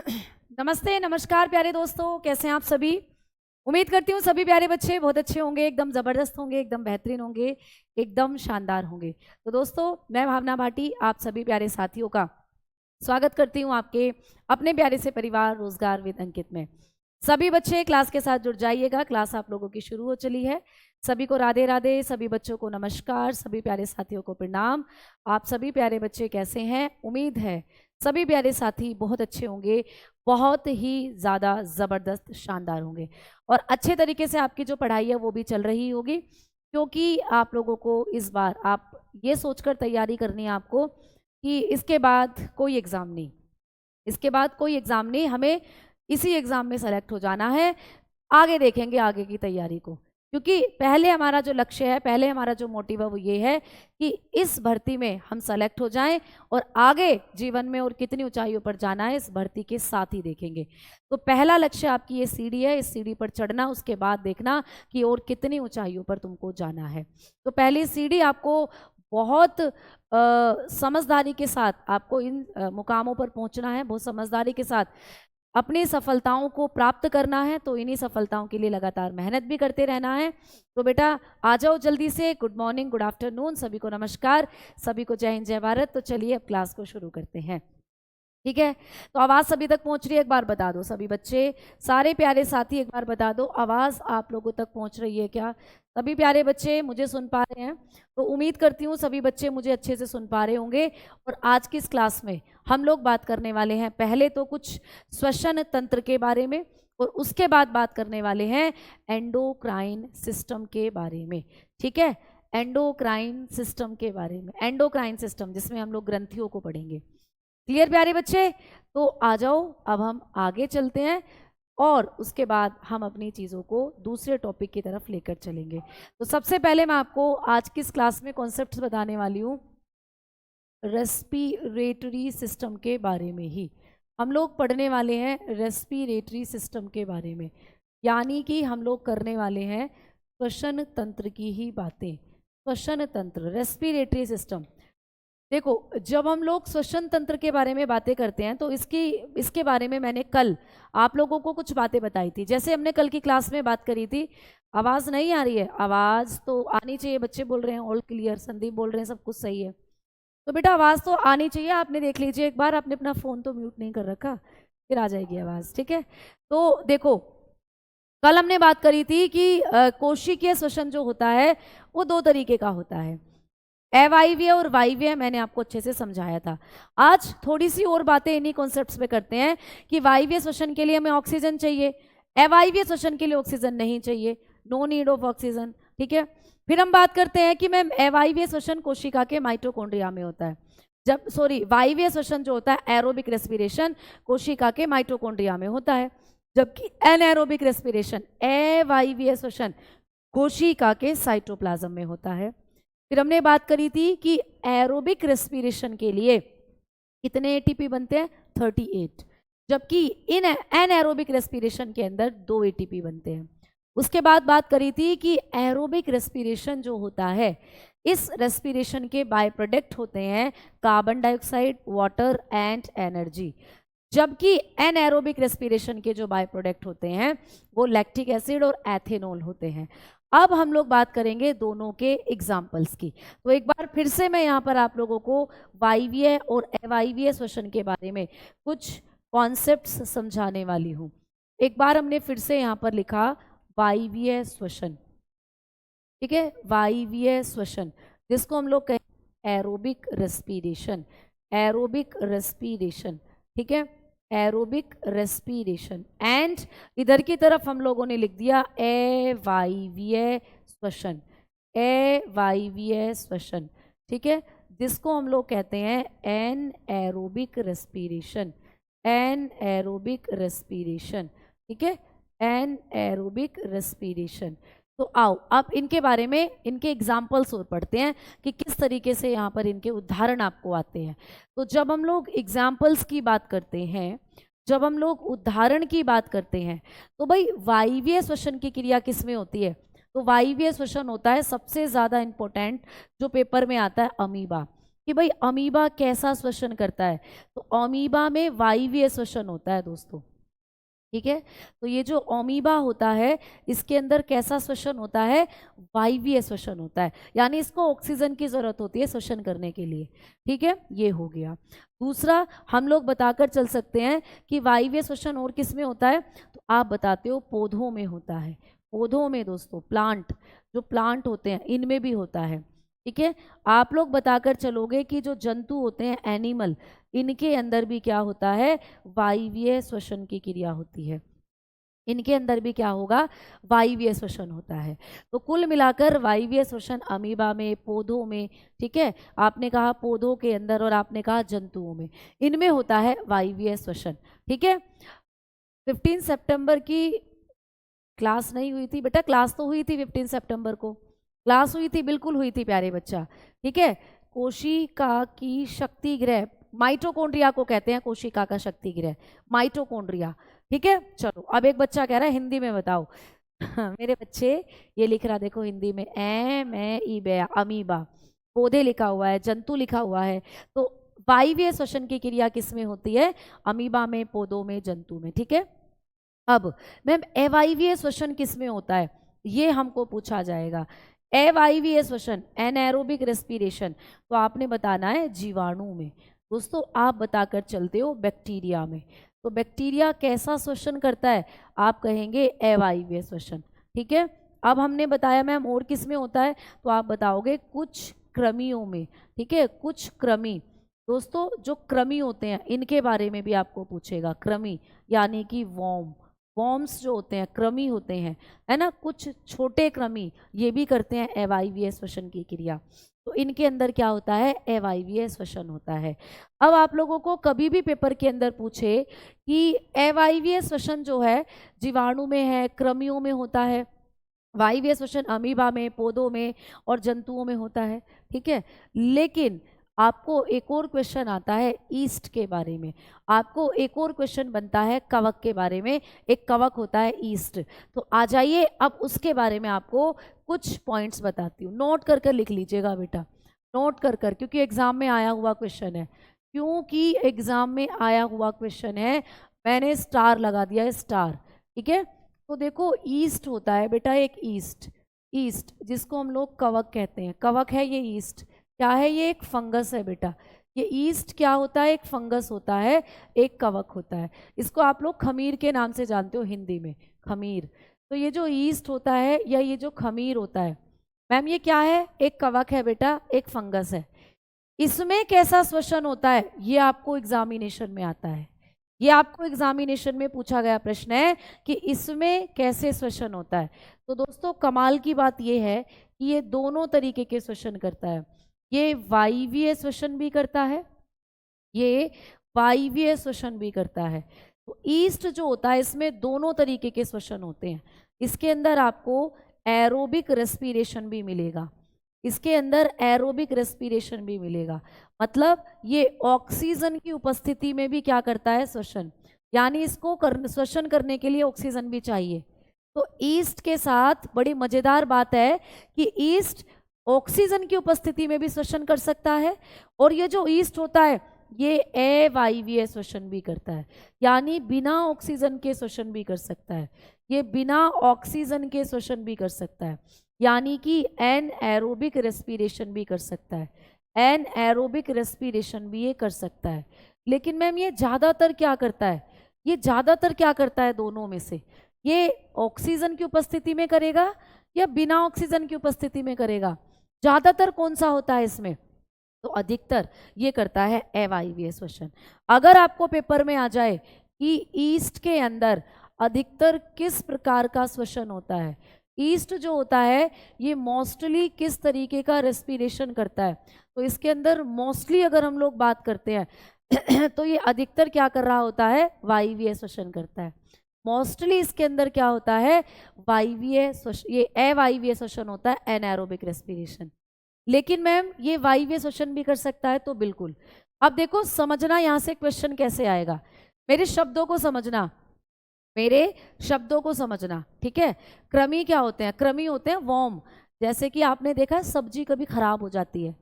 नमस्ते, नमस्कार प्यारे दोस्तों, कैसे हैं आप सभी। उम्मीद करती हूँ सभी प्यारे बच्चे बहुत अच्छे होंगे, एकदम ज़बरदस्त होंगे, एकदम बेहतरीन होंगे, एकदम शानदार होंगे। तो दोस्तों, मैं भावना भाटी आप सभी प्यारे साथियों का स्वागत करती हूँ आपके अपने प्यारे से परिवार रोजगार विद अंकित में। सभी बच्चे क्लास के साथ जुड़ जाइएगा, क्लास आप लोगों की शुरू हो चली है। सभी को राधे राधे, सभी बच्चों को नमस्कार, सभी प्यारे साथियों को प्रणाम। आप सभी प्यारे बच्चे कैसे हैं? उम्मीद है सभी प्यारे साथी बहुत अच्छे होंगे, बहुत ही ज़्यादा ज़बरदस्त शानदार होंगे और अच्छे तरीके से आपकी जो पढ़ाई है वो भी चल रही होगी, क्योंकि आप लोगों को इस बार आप ये सोचकर तैयारी करनी है आपको कि इसके बाद कोई एग्ज़ाम नहीं, इसके बाद कोई एग्ज़ाम नहीं, हमें इसी एग्ज़ाम में सेलेक्ट हो जाना है। आगे देखेंगे आगे की तैयारी को, क्योंकि पहले हमारा जो लक्ष्य है, पहले हमारा जो मोटिव है वो ये है कि इस भर्ती में हम सेलेक्ट हो जाएं और आगे जीवन में और कितनी ऊंचाइयों पर जाना है इस भर्ती के साथ ही देखेंगे। तो पहला लक्ष्य आपकी ये सीढ़ी है, इस सीढ़ी पर चढ़ना, उसके बाद देखना कि और कितनी ऊंचाइयों पर तुमको जाना है। तो पहली सीढ़ी आपको बहुत समझदारी के साथ आपको इन मुकामों पर पहुंचना है, बहुत समझदारी के साथ अपनी सफलताओं को प्राप्त करना है। तो इन्हीं सफलताओं के लिए लगातार मेहनत भी करते रहना है। तो बेटा आ जाओ जल्दी से। गुड मॉर्निंग, गुड आफ्टरनून, सभी को नमस्कार, सभी को जय हिंद जय भारत। तो चलिए अब क्लास को शुरू करते हैं, ठीक है। तो आवाज़ सभी तक पहुंच रही है? एक बार बता दो सभी बच्चे, सारे प्यारे साथी एक बार बता दो, आवाज़ आप लोगों तक पहुंच रही है क्या? सभी प्यारे बच्चे मुझे सुन पा रहे हैं? तो उम्मीद करती हूँ सभी बच्चे मुझे अच्छे से सुन पा रहे होंगे। और आज की इस क्लास में हम लोग बात करने वाले हैं पहले तो कुछ श्वसन तंत्र के बारे में, और उसके बाद बात करने वाले हैं एंडोक्राइन सिस्टम के बारे में, ठीक है। एंडोक्राइन सिस्टम के बारे में, एंडोक्राइन सिस्टम जिसमें हम लोग ग्रंथियों को पढ़ेंगे। क्लियर प्यारे बच्चे? तो आ जाओ अब हम आगे चलते हैं और उसके बाद हम अपनी चीज़ों को दूसरे टॉपिक की तरफ लेकर चलेंगे। तो सबसे पहले मैं आपको आज की इस क्लास में कॉन्सेप्ट्स बताने वाली हूँ रेस्पिरेटरी सिस्टम के बारे में ही। हम लोग पढ़ने वाले हैं रेस्पिरेटरी सिस्टम के बारे में, यानी कि हम लोग करने वाले हैं श्वसन तंत्र की ही बातें। श्वसन तंत्र, रेस्पिरेटरी सिस्टम। देखो, जब हम लोग श्वसन तंत्र के बारे में बातें करते हैं तो इसके बारे में मैंने कल आप लोगों को कुछ बातें बताई थी। जैसे हमने कल की क्लास में बात करी थी, आवाज़ नहीं आ रही है? आवाज़ तो आनी चाहिए, बच्चे बोल रहे हैं ऑल क्लियर, संदीप बोल रहे हैं सब कुछ सही है। तो बेटा आवाज़ तो आनी चाहिए, आपने देख लीजिए एक बार, आपने अपना फ़ोन तो म्यूट नहीं कर रखा, फिर आ जाएगी आवाज़, ठीक है। तो देखो, कल हमने बात करी थी कि कोशिकीय श्वसन जो होता है वो दो तरीके का होता है, अवायवीय और वायवीय। मैंने आपको अच्छे से समझाया था। आज थोड़ी सी और बातें इन्हीं कॉन्सेप्ट्स पे करते हैं कि वायवीय श्वसन के लिए हमें ऑक्सीजन चाहिए, अवायवीय श्वसन के लिए ऑक्सीजन नहीं चाहिए, नो नीड ऑफ ऑक्सीजन, ठीक है। फिर हम बात करते हैं कि मैम अवायवीय श्वसन कोशिका के माइटोकॉन्ड्रिया में होता है, जब वायवीय श्वसन जो होता है एरोबिक रेस्पिरेशन कोशिका के माइटोकॉन्ड्रिया में होता है, जबकि एनएरोबिक रेस्पिरेशन अवायवीय श्वसन कोशिका के साइटोप्लाज्म में होता है। फिर हमने बात करी थी कि एरोबिक रेस्पिरेशन के लिए कितने एटीपी बनते हैं? 38, जबकि इन एनएरोबिक रेस्पिरेशन के अंदर 2 एटीपी बनते हैं। उसके बाद बात करी थी कि एरोबिक रेस्पिरेशन जो होता है, इस रेस्पिरेशन के बाय प्रोडक्ट होते हैं carbon dioxide, water and energy, जबकि एनएरोबिक रेस्पिरेशन के जो बाय प्रोडक्ट होते हैं वो लैक्टिक एसिड और एथेनॉल होते हैं। अब हम लोग बात करेंगे दोनों के एग्जाम्पल्स की। तो एक बार फिर से मैं यहाँ पर आप लोगों को वायवीय और अवायवीय श्वसन के बारे में कुछ कॉन्सेप्ट्स समझाने वाली हूँ। एक बार हमने फिर से यहाँ पर लिखा वायवीय श्वसन, ठीक है, वायवीय श्वसन, जिसको हम लोग कहें एरोबिक रेस्पिरेशन, एरोबिक रेस्पिरेशन, ठीक है, एरोबिक रेस्पिरेशन। एंड इधर की तरफ हम लोगों ने लिख दिया अवायवीय श्वसन, अवायवीय श्वसन, ठीक है, जिसको हम लोग कहते हैं एनएरोबिक रेस्पिरेशन, एनएरोबिक रेस्पिरेशन, ठीक है, एनएरोबिक रेस्पिरेशन। तो आओ अब इनके बारे में, इनके एग्जाम्पल्स और पढ़ते हैं कि किस तरीके से यहाँ पर इनके उदाहरण आपको आते हैं। तो जब हम लोग एग्जाम्पल्स की बात करते हैं, जब हम लोग उदाहरण की बात करते हैं, तो भाई वायवीय श्वसन की क्रिया किस में होती है? तो वायवीय श्वसन होता है सबसे ज़्यादा इंपॉर्टेंट जो पेपर में आता है, अमीबा। कि भाई अमीबा कैसा श्वसन करता है, तो अमीबा में वायवीय श्वसन होता है दोस्तों, ठीक है। तो ये जो अमीबा होता है इसके अंदर कैसा श्वसन होता है, वायवीय श्वसन होता है, यानी इसको ऑक्सीजन की जरूरत होती है श्वसन करने के लिए, ठीक है। ये हो गया। दूसरा हम लोग बताकर चल सकते हैं कि वायवीय श्वसन और किस में होता है, तो आप बताते हो पौधों में होता है। पौधों में दोस्तों, प्लांट, जो प्लांट होते हैं इनमें भी होता है, ठीक है। आप लोग बताकर चलोगे कि जो जंतु होते हैं एनिमल, इनके अंदर भी क्या होता है, वायवीय श्वसन की क्रिया होती है। इनके अंदर भी क्या होगा, वायवीय श्वसन होता है। तो कुल मिलाकर वायवीय श्वसन अमीबा में, पौधों में, ठीक है, आपने कहा पौधों के अंदर और आपने कहा जंतुओं में, इनमें होता है वायवीय श्वसन, ठीक है। 15 सितंबर की क्लास नहीं हुई थी बेटा, क्लास तो हुई थी 15 सितंबर को, क्लास हुई थी, बिल्कुल हुई थी प्यारे बच्चा, ठीक है। कोशिका की शक्ति गृह, माइटोकॉन्ड्रिया को कहते हैं कोशिका का शक्ति गृह, माइटोकॉन्ड्रिया, ठीक है। चलो अब एक बच्चा कह रहा है हिंदी में बताओ। मेरे बच्चे ये लिख रहा देखो हिंदी में, एमीबा, अमीबा, पौधे लिखा हुआ है, जंतु लिखा हुआ है, तो वायवीय श्वसन की क्रिया किस में होती है, अमीबा में, पौधों में, जंतु में, ठीक है। अब मैम अवायवीय श्वसन किस में होता है, ये हमको पूछा जाएगा। अवायवीय श्वसन, एनारोबिक रेस्पिरेशन, तो आपने बताना है जीवाणु में। दोस्तों आप बताकर चलते हो बैक्टीरिया में, तो बैक्टीरिया कैसा श्वसन करता है, आप कहेंगे अवायवीय श्वसन, ठीक है। अब हमने बताया मैम और किस में होता है, तो आप बताओगे कुछ कृमियों में, ठीक है, कुछ कृमि। दोस्तों जो कृमि होते हैं इनके बारे में भी आपको पूछेगा, कृमि यानी कि वॉर्म, वॉर्म्स जो होते हैं कृमि होते हैं, है ना, कुछ छोटे कृमि, ये भी करते हैं अवायवीय श्वसन की क्रिया। तो इनके अंदर क्या होता है, अवायवीय श्वसन होता है। अब आप लोगों को कभी भी पेपर के अंदर पूछे कि अवायवीय श्वसन जो है जीवाणु में है, कृमियों में होता है, वायवीय श्वसन अमीबा में, पौधों में और जंतुओं में होता है, ठीक है। लेकिन आपको एक और क्वेश्चन आता है ईस्ट के बारे में, आपको एक और क्वेश्चन बनता है कवक के बारे में, एक कवक होता है ईस्ट। तो आ जाइए अब उसके बारे में आपको कुछ पॉइंट्स बताती हूँ, नोट कर कर लिख लीजिएगा बेटा, नोट कर कर, क्योंकि एग्जाम में आया हुआ क्वेश्चन है, क्योंकि एग्जाम में आया हुआ क्वेश्चन है, मैंने स्टार लगा दिया है, स्टार, ठीक है। तो देखो ईस्ट होता है बेटा एक ईस्ट, ईस्ट जिसको हम लोग कवक कहते हैं, कवक है ये ईस्ट, क्या है, ये एक फंगस है बेटा, ये ईस्ट क्या होता है, एक फंगस होता है, एक कवक होता है। इसको आप लोग खमीर के नाम से जानते हो हिंदी में, खमीर। तो ये जो ईस्ट होता है या ये जो खमीर होता है मैम, ये क्या है, एक कवक है बेटा, एक फंगस है। इसमें कैसा श्वसन होता है ये आपको एग्जामिनेशन में आता है, ये आपको एग्जामिनेशन में पूछा गया प्रश्न है कि इसमें कैसे श्वसन होता है। तो दोस्तों कमाल की बात ये है कि ये दोनों तरीके के श्वसन करता है, ये वायवीय श्वसन भी करता है, ये वायवीय श्वसन भी करता है। तो ईस्ट जो होता है इसमें दोनों तरीके के श्वसन होते हैं, इसके अंदर आपको एरोबिक रेस्पिरेशन भी मिलेगा, इसके अंदर एरोबिक रेस्पिरेशन भी मिलेगा, मतलब ये ऑक्सीजन की उपस्थिति में भी क्या करता है, श्वसन, यानी इसको श्वसन करने के लिए ऑक्सीजन भी चाहिए। तो ईस्ट के साथ बड़ी मजेदार बात है कि ईस्ट ऑक्सीजन की उपस्थिति में भी श्वसन कर सकता है, और ये जो ईस्ट होता है ये अवायवीय श्वसन भी करता है, यानी बिना ऑक्सीजन के श्वसन भी कर सकता है, ये बिना ऑक्सीजन के श्वसन भी कर सकता है, यानी कि एनएरोबिक रेस्पिरेशन भी कर सकता है, एनएरोबिक रेस्पिरेशन भी ये कर सकता है। लेकिन मैम ये ज़्यादातर क्या करता है, ये ज़्यादातर क्या करता है दोनों में से, ये ऑक्सीजन की उपस्थिति में करेगा या बिना ऑक्सीजन की उपस्थिति में करेगा, ज़्यादातर कौन सा होता है इसमें, तो अधिकतर ये करता है अवायवीय श्वसन। अगर आपको पेपर में आ जाए कि ईस्ट के अंदर अधिकतर किस प्रकार का श्वसन होता है, ईस्ट जो होता है ये मोस्टली किस तरीके का रेस्पिरेशन करता है, तो इसके अंदर मोस्टली अगर हम लोग बात करते हैं तो ये अधिकतर क्या कर रहा होता है, वायवीय श्वसन करता है। मोस्टली इसके अंदर क्या होता है, वायवीय श्वसन, ये अवायवीय श्वसन होता है, एनारोबिक रेस्पिरेशन। लेकिन मैम ये वायवीय श्वसन भी कर सकता है, तो बिल्कुल। अब देखो समझना यहाँ से क्वेश्चन कैसे आएगा, मेरे शब्दों को समझना, मेरे शब्दों को समझना, ठीक है। कृमि क्या होते हैं, कृमि होते हैं वॉर्म, जैसे कि आपने देखा है सब्जी कभी खराब हो जाती है,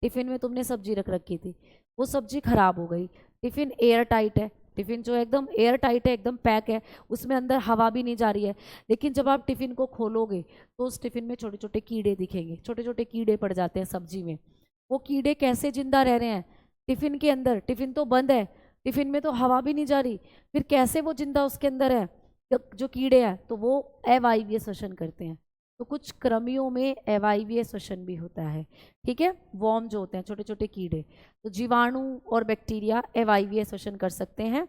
टिफिन में तुमने सब्जी रख रखी थी, वो सब्जी खराब हो गई, टिफिन एयर टाइट है, टिफिन जो एकदम एयर टाइट है, एकदम पैक है, उसमें अंदर हवा भी नहीं जा रही है, लेकिन जब आप टिफिन को खोलोगे तो उस टिफिन में छोटे छोटे कीड़े दिखेंगे, छोटे छोटे कीड़े पड़ जाते हैं सब्जी में। वो कीड़े कैसे जिंदा रह रहे हैं टिफिन के अंदर? टिफिन तो बंद है, टिफिन में तो हवा भी नहीं जा रही, फिर कैसे वो जिंदा उसके अंदर है? जो कीड़े हैं तो वो अवायवीय श्वसन करते हैं। तो कुछ कृमियों में अवायवीय श्वसन भी होता है, ठीक है। वॉर्म जो होते हैं छोटे छोटे कीड़े, तो जीवाणु और बैक्टीरिया अवायवीय श्वसन कर सकते हैं,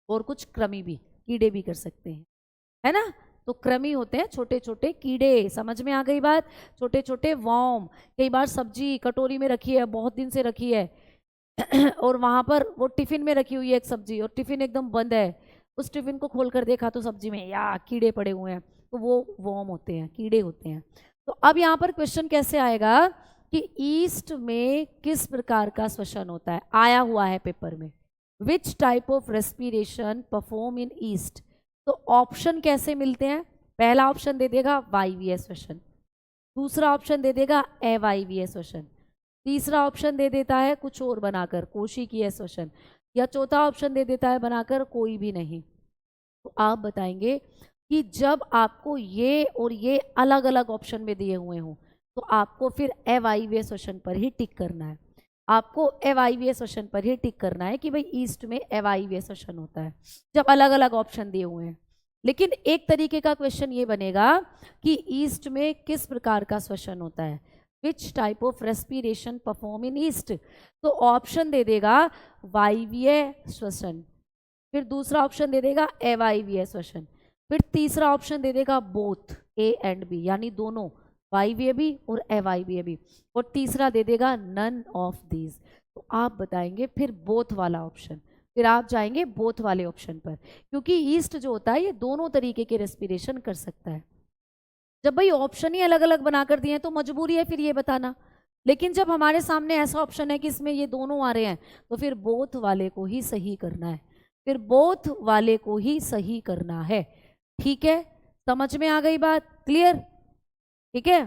और कुछ कृमि भी, कीड़े भी कर सकते हैं, है ना। तो कृमि होते हैं छोटे छोटे कीड़े, समझ में आ गई बात? छोटे छोटे वॉर्म। कई बार सब्जी कटोरी में रखी है, बहुत दिन से रखी है और वहां पर वो टिफिन में रखी हुई है एक सब्जी, और टिफिन एकदम बंद है, उस टिफिन को खोलकर देखा तो सब्जी में या कीड़े पड़े हुए हैं, तो वो वॉर्म होते हैं, कीड़े होते हैं। तो अब यहाँ पर क्वेश्चन कैसे आएगा कि ईस्ट में किस प्रकार का श्वसन होता है, आया हुआ है पेपर में, which type of respiration perform in east. तो ऑप्शन कैसे मिलते हैं? पहला ऑप्शन दे देगा वायवीय श्वसन, दूसरा ऑप्शन दे देगा अवायवीय श्वसन, तीसरा ऑप्शन दे देता है कुछ और बनाकर कोशिकीय श्वसन, या चौथा ऑप्शन दे देता है बनाकर कोई भी नहीं। तो आप बताएंगे कि जब आपको ये और ये अलग अलग ऑप्शन में दिए हुए हों तो आपको फिर अवायवीय श्वसन पर ही टिक करना है, आपको अवायवीय श्वसन पर ही टिक करना है कि भाई ईस्ट में अवायवीय श्वसन होता है जब अलग अलग ऑप्शन दिए हुए हैं। लेकिन एक तरीके का क्वेश्चन ये बनेगा कि ईस्ट में किस प्रकार का श्वसन होता है, which type of respiration perform in east. तो ऑप्शन दे देगा वायवीय श्वसन, फिर दूसरा ऑप्शन दे देगा अवायवीय श्वसन, फिर तीसरा ऑप्शन दे देगा बोथ ए एंड बी, यानी दोनों, वायवीय भी और अवायवीय भी, और तीसरा दे देगा नन ऑफ दीज। तो आप बताएंगे फिर बोथ वाला ऑप्शन, फिर आप जाएंगे बोथ वाले ऑप्शन पर, क्योंकि ईस्ट जो होता है ये दोनों तरीके के रेस्पिरेशन कर सकता है। जब भाई ऑप्शन ही अलग अलग बनाकर दिए हैं तो मजबूरी है फिर ये बताना, लेकिन जब हमारे सामने ऐसा ऑप्शन है कि इसमें ये दोनों आ रहे हैं तो फिर बोथ वाले को ही सही करना है, फिर बोथ वाले को ही सही करना है, ठीक है। समझ में आ गई बात? क्लियर? ठीक है,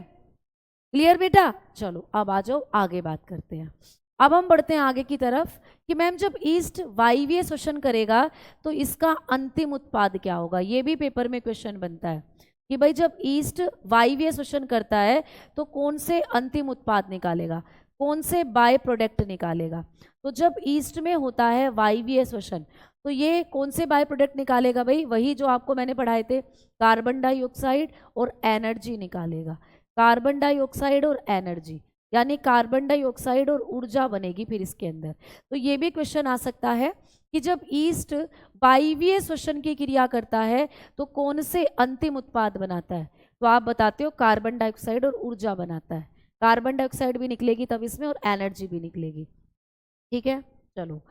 क्लियर बेटा? चलो अब आ जाओ, आगे बात करते हैं। अब हम बढ़ते हैं आगे की तरफ कि मैम जब ईस्ट वायवीय श्वसन करेगा तो इसका अंतिम उत्पाद क्या होगा। ये भी पेपर में क्वेश्चन बनता है कि भाई जब ईस्ट वायवीय श्वसन करता है तो कौन से अंतिम उत्पाद निकालेगा, कौन से बाय प्रोडक्ट निकालेगा। तो जब ईस्ट में होता है वायवीय श्वसन तो ये कौन से बाय प्रोडक्ट निकालेगा भाई? वही जो आपको मैंने पढ़ाए थे, कार्बन डाइऑक्साइड और एनर्जी निकालेगा, कार्बन डाइऑक्साइड और एनर्जी, यानी कार्बन डाइऑक्साइड और ऊर्जा बनेगी फिर इसके अंदर। तो ये भी क्वेश्चन आ सकता है कि जब ईस्ट वायवीय श्वसन की क्रिया करता है तो कौन से अंतिम उत्पाद बनाता है। तो आप बताते हो कार्बन डाइऑक्साइड और ऊर्जा बनाता है, कार्बन डाइऑक्साइड भी निकलेगी तब इसमें और एनर्जी भी निकलेगी, ठीक है। चलो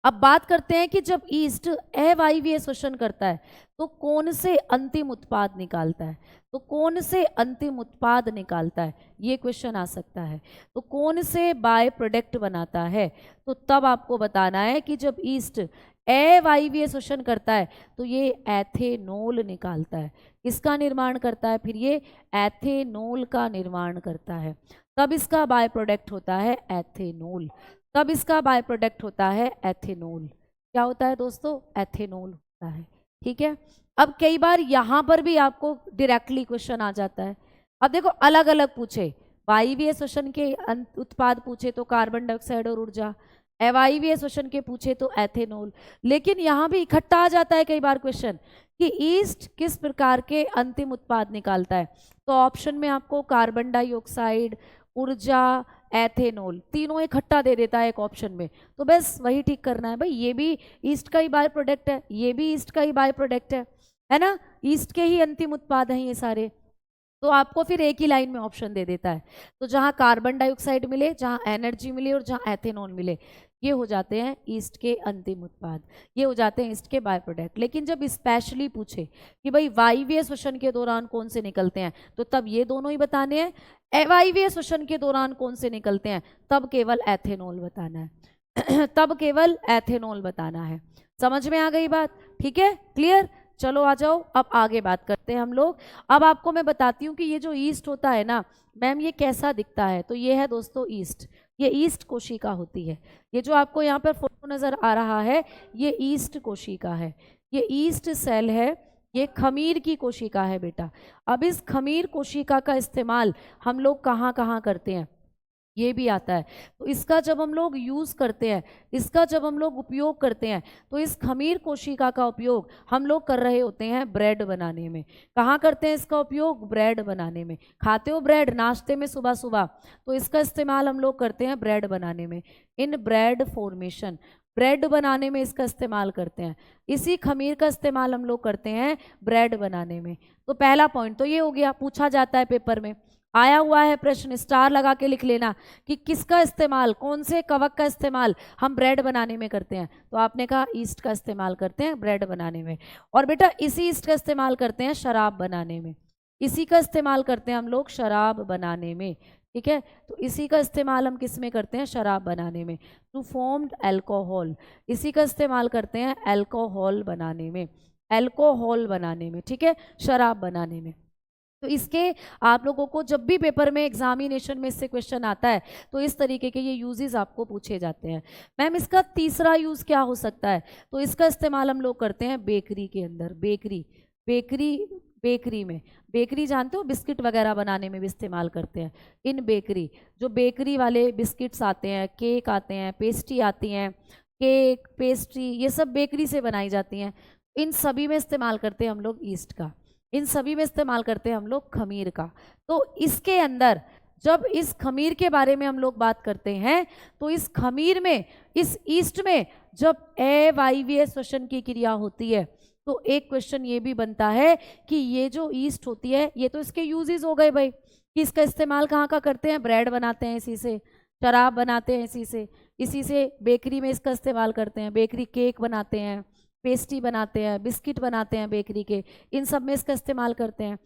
अब बात करते हैं कि जब ईस्ट अवायवीय श्वसन करता है तो कौन से अंतिम उत्पाद निकालता है। तो कौन से अंतिम उत्पाद निकालता है, ये क्वेश्चन आ सकता है। तो कौन से बाय प्रोडक्ट बनाता है, तो तब आपको बताना है कि जब ईस्ट अवायवीय श्वसन करता है तो ये एथेनॉल निकालता है। किसका निर्माण करता है? फिर ये एथेनॉल का निर्माण करता है, तब इसका बाय प्रोडक्ट होता है एथेनॉल, तब इसका बाय प्रोडक्ट होता है एथेनॉल। क्या होता है दोस्तों? एथेनॉल होता है, ठीक है। अब कई बार यहाँ पर भी आपको डायरेक्टली क्वेश्चन आ जाता है। अब देखो अलग अलग पूछे, वायवीय श्वसन के उत्पाद पूछे तो कार्बन डाइऑक्साइड और ऊर्जा, अवायवीय श्वसन के पूछे तो एथेनॉल, लेकिन यहाँ भी इकट्ठा आ जाता है कई बार क्वेश्चन कि ईस्ट किस प्रकार के अंतिम उत्पाद निकालता है। तो ऑप्शन में आपको कार्बन डाइऑक्साइड, ऊर्जा, एथेनॉल तीनों इकट्ठा दे देता है एक ऑप्शन में, तो बस वही ठीक करना है। भाई ये भी ईस्ट का ही बाय प्रोडक्ट है, ये भी ईस्ट का ही बाय प्रोडक्ट है ना, ईस्ट के ही अंतिम उत्पाद हैं ये सारे, तो आपको फिर एक ही लाइन में ऑप्शन दे देता है। तो जहाँ कार्बन डाइऑक्साइड मिले, जहाँ एनर्जी मिले और जहाँ एथेनॉल मिले, ये हो जाते हैं ईस्ट के अंतिम उत्पाद, ये हो जाते हैं ईस्ट के बाय प्रोडक्ट। लेकिन जब स्पेशली पूछे कि भाई वायवीय श्वसन के दौरान कौन से निकलते हैं, तो तब ये दोनों ही बताने हैं। अवायवीय श्वसन के दौरान कौन से निकलते हैं, तब केवल एथेनॉल बताना है तब केवल एथेनॉल बताना है। समझ में आ गई बात? ठीक है, क्लियर? चलो आ जाओ, अब आगे बात करते हैं हम लोग। अब आपको मैं बताती हूँ कि ये जो ईस्ट होता है ना मैम, ये कैसा दिखता है। तो ये है दोस्तों ईस्ट, ये ईस्ट कोशिका होती है। ये जो आपको यहाँ पर फोटो नज़र आ रहा है ये ईस्ट कोशिका है, ये ईस्ट सेल है, ये खमीर की कोशिका है बेटा। अब इस खमीर कोशिका का इस्तेमाल हम लोग कहाँ कहाँ करते हैं ये भी आता है। तो इसका जब हम लोग यूज़ करते हैं, इसका जब हम लोग उपयोग करते हैं, तो इस खमीर कोशिका का उपयोग हम लोग कर रहे होते हैं ब्रेड बनाने में। कहाँ करते हैं इसका उपयोग? ब्रेड बनाने में। खाते हो ब्रेड नाश्ते में सुबह सुबह, तो इसका इस्तेमाल हम लोग करते हैं ब्रेड बनाने में, इन ब्रेड फॉर्मेशन, ब्रेड बनाने में इसका इस्तेमाल करते हैं। इसी खमीर का इस्तेमाल हम लोग करते हैं ब्रेड बनाने में। तो पहला पॉइंट तो ये हो गया, पूछा जाता है पेपर में, आया हुआ है प्रश्न, स्टार लगा के लिख लेना कि किसका इस्तेमाल, कौन से कवक का इस्तेमाल हम ब्रेड बनाने में करते हैं। तो आपने कहा ईस्ट का इस्तेमाल करते हैं ब्रेड बनाने में। और बेटा इसी ईस्ट का इस्तेमाल करते हैं शराब बनाने में, इसी का इस्तेमाल करते हैं हम लोग शराब बनाने में, ठीक है। तो इसी का इस्तेमाल हम किस में करते हैं? शराब बनाने में। टू फॉर्म्ड अल्कोहल, इसी का इस्तेमाल करते हैं अल्कोहल बनाने में, अल्कोहल बनाने में, ठीक है, शराब बनाने में। तो इसके आप लोगों को जब भी पेपर में एग्जामिनेशन में इससे क्वेश्चन आता है तो इस तरीके के ये यूजेस आपको पूछे जाते हैं। मैम इसका तीसरा यूज़ क्या हो सकता है? तो इसका इस्तेमाल हम लोग करते हैं बेकरी के अंदर, बेकरी में, बेकरी जानते हो, बिस्किट वगैरह बनाने में भी इस्तेमाल करते हैं। इन बेकरी, जो बेकरी वाले बिस्किट्स आते हैं, केक आते हैं, पेस्ट्री आती हैं, केक पेस्ट्री ये सब बेकरी से बनाई जाती हैं, इन सभी में इस्तेमाल करते हैं हम लोग ईस्ट का, इन सभी में इस्तेमाल करते हैं हम लोग खमीर का। तो इसके अंदर जब इस खमीर के बारे में हम लोग बात करते हैं तो इस खमीर में, इस ईस्ट में जब अवायवीय श्वसन की क्रिया होती है तो एक क्वेश्चन ये भी बनता है कि ये जो ईस्ट होती है, ये तो इसके यूजेस हो गए भाई कि इसका इस्तेमाल कहाँ का करते हैं? ब्रेड बनाते हैं इसी से, शराब बनाते हैं इसी से बेकरी में इसका इस्तेमाल करते हैं, बेकरी केक बनाते हैं, पेस्ट्री बनाते हैं, बिस्किट बनाते हैं बेकरी के, इन सब में इसका इस्तेमाल करते हैं।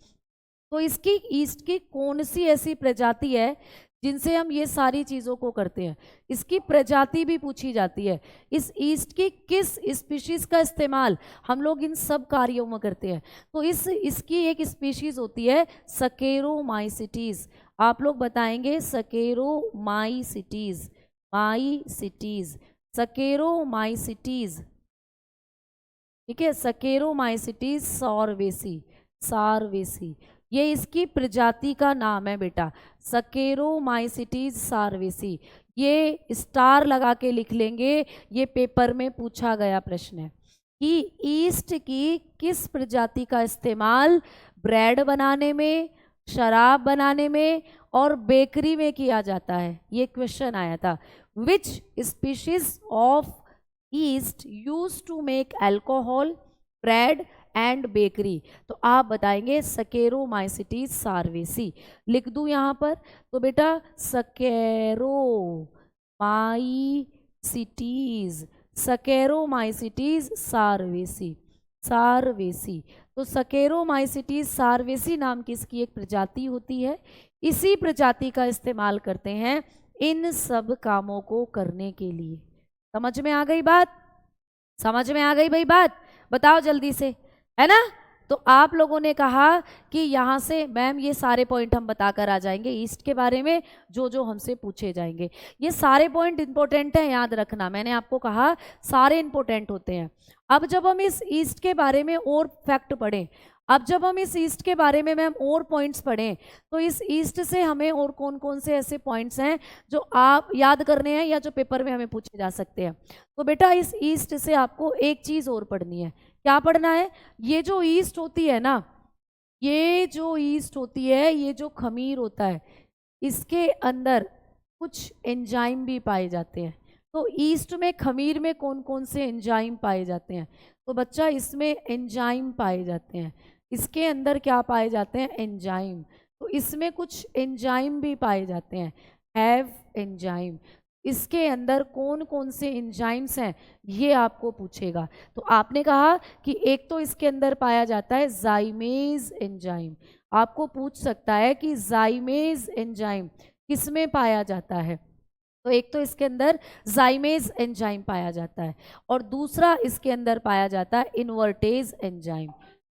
तो इसकी ईस्ट की कौन सी ऐसी प्रजाति है जिनसे हम ये सारी चीज़ों को करते हैं? इसकी प्रजाति भी पूछी जाती है, इस ईस्ट की किस स्पीशीज़ का इस्तेमाल हम लोग इन सब कार्यों में करते हैं। तो इसकी एक स्पीशीज़ होती है सकेरोमाइसिटीज़, आप लोग बताएंगे सकेरोमाइसिटीज़, सकेरोमाइसिटीज़, ठीक है, सकेरोमाइसिटीज सार्वेसी, ये इसकी प्रजाति का नाम है बेटा, सकेरोमाइसिटीज सार्वेसी। ये स्टार लगा के लिख लेंगे, ये पेपर में पूछा गया प्रश्न है कि ईस्ट की किस प्रजाति का इस्तेमाल ब्रेड बनाने में, शराब बनाने में और बेकरी में किया जाता है। ये क्वेश्चन आया था, which species of yeast use to make alcohol, bread and bakery. तो आप बताएंगे सकेरोमाइसिटीज सार्वेसी। लिख दूं यहाँ पर? तो बेटा सकेरोमाइसिटीज सार्वेसी। तो सकेरोमाइसिटीज सार्वेसी नाम की इसकी एक प्रजाति होती है, इसी प्रजाति का इस्तेमाल करते हैं इन सब कामों को करने के लिए। समझ में आ गई बात? समझ में आ गई भाई बात? बताओ जल्दी से, है ना? तो आप लोगों ने कहा कि यहाँ से मैम ये सारे पॉइंट हम बताकर आ जाएंगे ईस्ट के बारे में, जो जो हमसे पूछे जाएंगे। ये सारे पॉइंट इंपॉर्टेंट हैं, याद रखना, मैंने आपको कहा सारे इंपॉर्टेंट होते हैं। अब जब हम इस ईस्ट के बारे में और फैक्ट पढ़ें, अब जब हम इस ईस्ट के बारे में मैम और पॉइंट्स पढ़ें, तो इस ईस्ट से हमें और कौन कौन से ऐसे पॉइंट्स हैं जो आप याद करने हैं या जो पेपर में हमें पूछे जा सकते हैं। तो बेटा इस ईस्ट से आपको एक चीज़ और पढ़नी है। क्या पढ़ना है? ये जो ईस्ट होती है ना, ये जो ईस्ट होती है, ये जो खमीर होता है, इसके अंदर कुछ एंजाइम भी पाए जाते हैं। तो ईस्ट में, खमीर में कौन कौन से एंजाइम पाए जाते हैं? तो बच्चा इसमें एंजाइम पाए जाते हैं, इसके अंदर क्या पाए जाते हैं? एंजाइम। तो इसमें कुछ एंजाइम भी पाए जाते हैं, हैव एंजाइम। इसके अंदर कौन कौन से एंजाइम्स हैं ये आपको पूछेगा। तो आपने कहा कि एक तो इसके अंदर पाया जाता है जाइमेज एंजाइम, आपको पूछ सकता है कि जाइमेज एंजाइम किसमें पाया जाता है। तो एक तो इसके अंदर जाइमेज एंजाइम पाया जाता है और दूसरा इसके अंदर पाया जाता है इन्वर्टेज एंजाइम,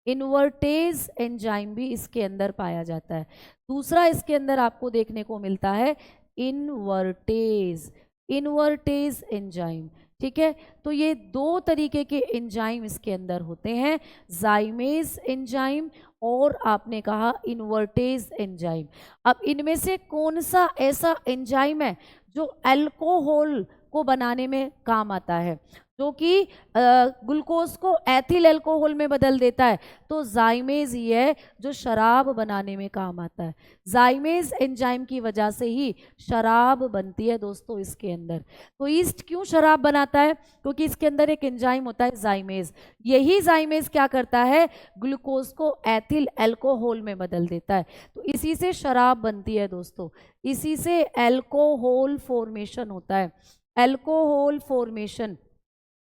इन्वर्टेज एंजाइम भी इसके अंदर पाया जाता है। दूसरा इसके अंदर आपको देखने को मिलता है इनवर्टेज, इनवर्टेज एंजाइम। ठीक है, तो ये दो तरीके के एंजाइम इसके अंदर होते हैं, जाइमेज एंजाइम और आपने कहा इनवर्टेज एंजाइम। अब इनमें से कौन सा ऐसा एंजाइम है जो अल्कोहल को बनाने में काम आता है, जो कि ग्लूकोज को एथिल अल्कोहल में बदल देता है? तो जाइमेज ही है जो शराब बनाने में काम आता है। जाइमेज एंजाइम की वजह से ही शराब बनती है दोस्तों इसके अंदर। तो ईस्ट क्यों शराब बनाता है? क्योंकि इसके अंदर एक एंजाइम होता है जाइमेज। यही जाइमेज क्या करता है? ग्लूकोज को एथिल अल्कोहल में बदल देता है। तो इसी से शराब बनती है दोस्तों, इसी से अल्कोहल फॉर्मेशन होता है। अल्कोहल फॉर्मेशन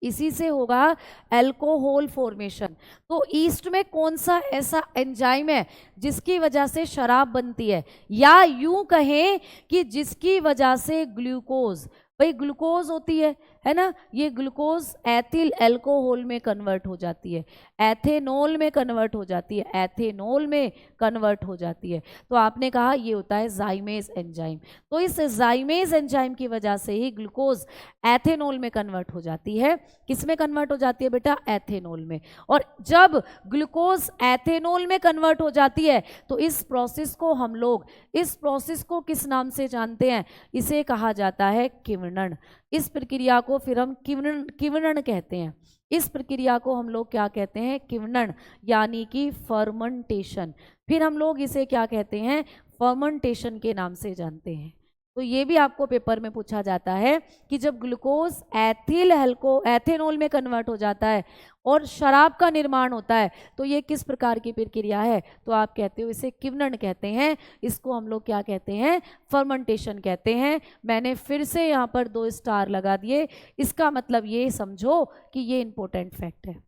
इसी से होगा, अल्कोहल फॉर्मेशन। तो ईस्ट में कौन सा ऐसा एंजाइम है जिसकी वजह से शराब बनती है, या यूं कहें कि जिसकी वजह से ग्लूकोज, भाई ग्लूकोज होती है ना, ये ग्लूकोज एथिल अल्कोहल में कन्वर्ट हो जाती है, एथेनॉल में कन्वर्ट हो जाती है, एथेनॉल में कन्वर्ट हो जाती है। तो आपने कहा ये होता है जाइमेज एंजाइम। तो इस जाइमेज एंजाइम की वजह से ही ग्लूकोज एथेनॉल में कन्वर्ट हो जाती है। किस में कन्वर्ट हो जाती है बेटा? एथेनॉल में। और जब ग्लूकोज एथेनॉल में कन्वर्ट हो जाती है तो इस प्रोसेस को हम लोग, इस प्रोसेस को किस नाम से जानते हैं? इसे कहा जाता है किण्वन। इस प्रक्रिया को फिर हम किण्वन कहते हैं। इस प्रक्रिया को हम लोग क्या कहते हैं? किण्वन, यानी कि फर्मेंटेशन। फिर हम लोग इसे क्या कहते हैं? फर्मेंटेशन के नाम से जानते हैं। तो ये भी आपको पेपर में पूछा जाता है कि जब ग्लूकोज एथेनॉल में कन्वर्ट हो जाता है और शराब का निर्माण होता है तो ये किस प्रकार की प्रक्रिया है? तो आप कहते हो इसे किण्वन कहते हैं। इसको हम लोग क्या कहते हैं? फर्मेंटेशन कहते हैं। मैंने फिर से यहाँ पर 2 स्टार लगा दिए। इसका मतलब ये समझो कि ये इंपॉर्टेंट फैक्ट है।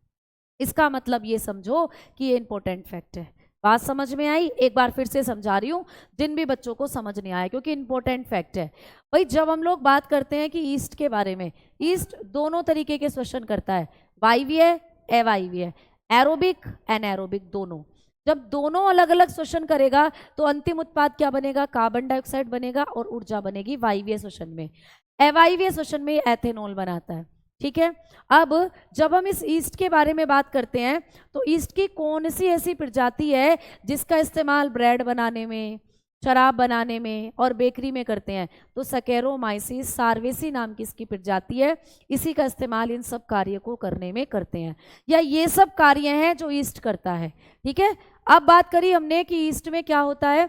इसका मतलब ये समझो कि ये इंपॉर्टेंट फैक्ट है। बात समझ में आई? एक बार फिर से समझा रही हूँ जिन भी बच्चों को समझ नहीं आया, क्योंकि इंपॉर्टेंट फैक्ट है। भाई जब हम लोग बात करते हैं कि ईस्ट के बारे में, ईस्ट दोनों तरीके के श्वसन करता है, वायवीय, अवायवीय, एरोबिक, एनारोबिक दोनों। जब दोनों अलग अलग श्वसन करेगा तो अंतिम उत्पाद क्या बनेगा? कार्बन डाइऑक्साइड बनेगा और ऊर्जा बनेगी वायवीय श्वसन में। अवायवीय श्वसन में एथेनॉल बनाता है। ठीक है, अब जब हम इस ईस्ट के बारे में बात करते हैं तो ईस्ट की कौन सी ऐसी प्रजाति है जिसका इस्तेमाल ब्रेड बनाने में, शराब बनाने में और बेकरी में करते हैं? तो सैकेरोमाइसिस सार्वेसी नाम की इसकी प्रजाति है। इसी का इस्तेमाल इन सब कार्य को करने में करते हैं, या ये सब कार्य हैं जो ईस्ट करता है। ठीक है, अब बात करी हमने कि ईस्ट में क्या होता है।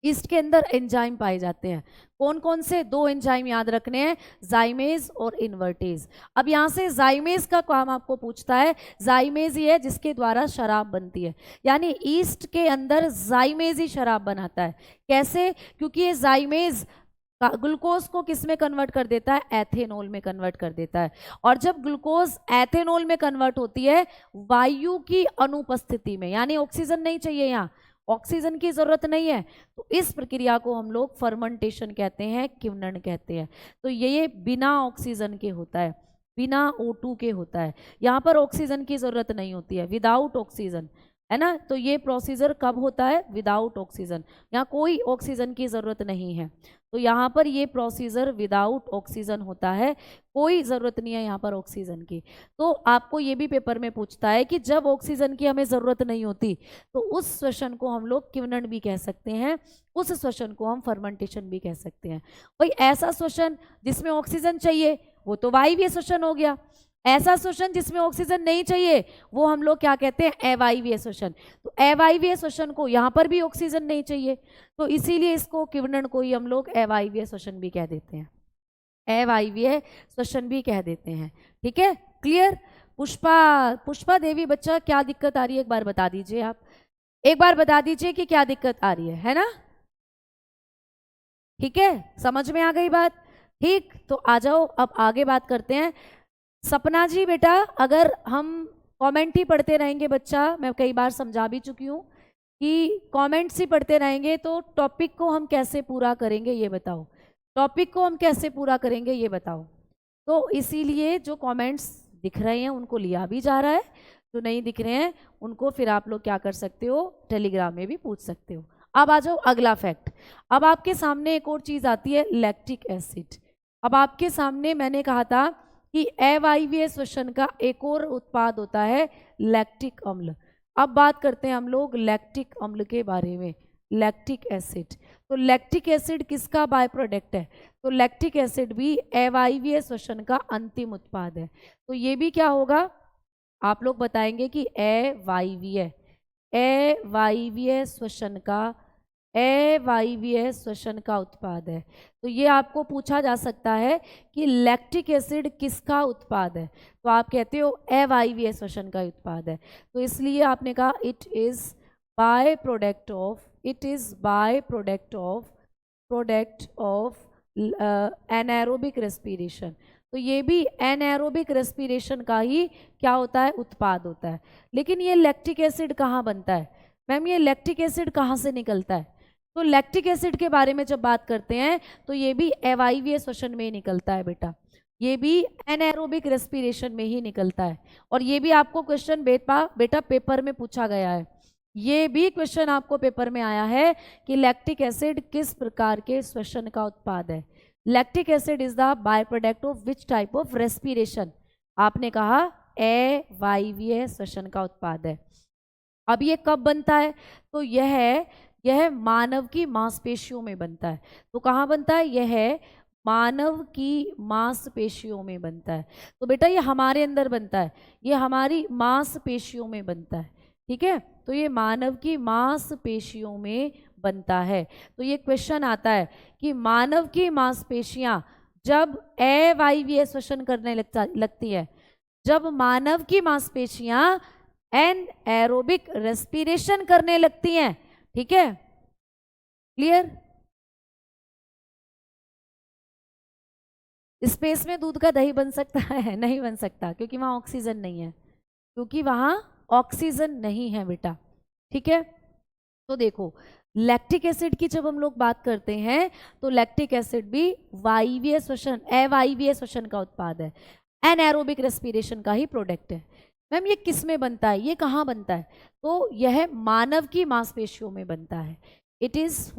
ईस्ट के अंदर एंजाइम पाए जाते हैं। कौन कौन से? 2 एंजाइम याद रखने हैं, जाइमेज और इनवर्टेज। अब यहाँ से जाइमेज का काम आपको पूछता है। जाइमेज ही है जिसके द्वारा शराब बनती है, यानी ईस्ट के अंदर जाइमेज ही शराब बनाता है। कैसे? क्योंकि ये जाइमेज ग्लूकोज को किस में कन्वर्ट कर देता है? एथेनॉल में कन्वर्ट कर देता है। और जब ग्लूकोज एथेनॉल में कन्वर्ट होती है वायु की अनुपस्थिति में, यानी ऑक्सीजन नहीं चाहिए, यहाँ ऑक्सीजन की जरूरत नहीं है, तो इस प्रक्रिया को हम लोग फर्मेंटेशन कहते हैं, किण्वन कहते हैं। तो ये बिना ऑक्सीजन के होता है, बिना O2 के होता है। यहाँ पर ऑक्सीजन की जरूरत नहीं होती है, विदाउट ऑक्सीजन, है ना। तो ये प्रोसीजर कब होता है? Without oxygen. यहाँ कोई ऑक्सीजन की जरूरत नहीं है, तो यहाँ पर ये प्रोसीजर विदाउट ऑक्सीजन होता है, कोई ज़रूरत नहीं है यहाँ पर ऑक्सीजन की। तो आपको ये भी पेपर में पूछता है कि जब ऑक्सीजन की हमें ज़रूरत नहीं होती तो उस श्वसन को हम लोग किण्वन भी कह सकते हैं, उस श्वसन को हम फर्मेंटेशन भी कह सकते हैं। भाई ऐसा श्वसन जिसमें ऑक्सीजन चाहिए वो तो वायवीय श्वसन हो गया, ऐसा श्वसन जिसमें ऑक्सीजन नहीं चाहिए वो हम लोग क्या कहते हैं? अवायवीय श्वसन। तो अवायवीय श्वसन को यहाँ पर भी ऑक्सीजन नहीं चाहिए, तो इसीलिए इसको किण्वन को ही हम लोग अवायवीय श्वसन भी कह देते हैं, अवायवीय श्वसन भी कह देते हैं। ठीक है, क्लियर? पुष्पा देवी बच्चा, क्या दिक्कत आ रही है एक बार बता दीजिए। आप एक बार बता दीजिए कि क्या दिक्कत आ रही है ना? ठीक है, समझ में आ गई बात? ठीक, तो आ जाओ अब आगे बात करते हैं। सपना जी बेटा, अगर हम कमेंट ही पढ़ते रहेंगे बच्चा, मैं कई बार समझा भी चुकी हूँ कि कमेंट्स ही पढ़ते रहेंगे तो टॉपिक को हम कैसे पूरा करेंगे ये बताओ, टॉपिक को हम कैसे पूरा करेंगे ये बताओ। तो इसीलिए जो कमेंट्स दिख रहे हैं उनको लिया भी जा रहा है, जो नहीं दिख रहे हैं उनको फिर आप लोग क्या कर सकते हो? टेलीग्राम में भी पूछ सकते हो। अब आ जाओ अगला फैक्ट। अब आपके सामने एक और चीज आती है लैक्टिक एसिड। अब आपके सामने मैंने कहा था कि अवायवीय श्वसन का एक और उत्पाद होता है लैक्टिक अम्ल। अब बात करते हैं हम लोग लैक्टिक अम्ल के बारे में, लैक्टिक एसिड। तो लैक्टिक एसिड किसका बाय प्रोडक्ट है? तो लैक्टिक एसिड भी अवायवीय श्वसन का अंतिम उत्पाद है। तो ये भी क्या होगा, आप लोग बताएंगे कि अवायवीय श्वसन का अवायवीय श्वसन का उत्पाद है। तो ये आपको पूछा जा सकता है कि लैक्टिक एसिड किसका उत्पाद है, तो आप कहते हो अवायवीय श्वसन का उत्पाद है। तो इसलिए आपने कहा it is by product of anaerobic respiration. तो ये भी एनारोबिक रेस्पिरेशन का ही क्या होता है, उत्पाद होता है। लेकिन ये लैक्टिक एसिड कहाँ बनता है मैम, ये लैक्टिक एसिड कहाँ से निकलता है? तो लैक्टिक एसिड के बारे में जब बात करते हैं तो ये भी अवायवीय श्वसन में ही निकलता है बेटा, ये भी एनारोबिक रेस्पिरेशन में ही निकलता है। और ये भी आपको क्वेश्चन बेटा पेपर में पूछा गया है, ये भी क्वेश्चन आपको पेपर में आया है कि लैक्टिक एसिड किस प्रकार के श्वसन का उत्पाद है। Lactic acid is the by product of which type of respiration? आपने कहा अवायवीय श्वसन का उत्पाद है। अब ये कब बनता है? तो यह मानव की मांसपेशियों में बनता है। तो कहाँ बनता है? यह मानव की मांसपेशियों में बनता है। तो बेटा ये हमारे अंदर बनता है, ये हमारी मांसपेशियों में बनता है, ठीक है। तो ये मानव की मांसपेशियों में बनता है। तो ये क्वेश्चन आता है कि मानव की मांसपेशियां जब अवायवीय श्वसन करने लगती है, जब मानव की मांसपेशियां एनारोबिक रेस्पिरेशन करने लगती हैं, ठीक है, क्लियर। स्पेस में दूध का दही बन सकता है? नहीं बन सकता, क्योंकि वहां ऑक्सीजन नहीं है, क्योंकि वहां ऑक्सीजन नहीं है बेटा, ठीक है। तो देखो लैक्टिक एसिड की जब हम लोग बात करते हैं तो लैक्टिक एसिड भी अवायवीय श्वसन का उत्पाद है, एनारोबिक रेस्पिरेशन का ही प्रोडक्ट है। मैम ये किस में बनता है, ये कहाँ बनता है? तो यह मानव की मांसपेशियों में बनता है। It is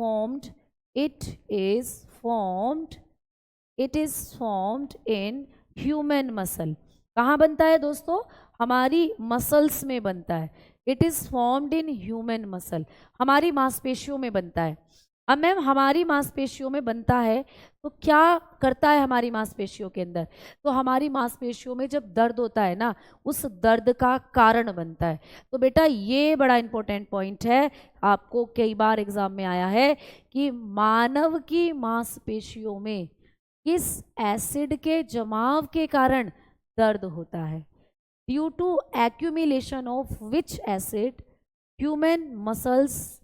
formed in human muscle. कहाँ बनता है दोस्तों? हमारी मसल्स में बनता है। It is formed in human muscle, हमारी मांसपेशियों में बनता है। अब मैम हमारी मांसपेशियों में बनता है तो क्या करता है हमारी मांसपेशियों के अंदर? तो हमारी मांसपेशियों में जब दर्द होता है ना, उस दर्द का कारण बनता है। तो बेटा ये बड़ा इंपॉर्टेंट पॉइंट है, आपको कई बार एग्जाम में आया है कि मानव की मांसपेशियों में किस एसिड के जमाव के कारण दर्द होता है? Due to accumulation of which acid human muscles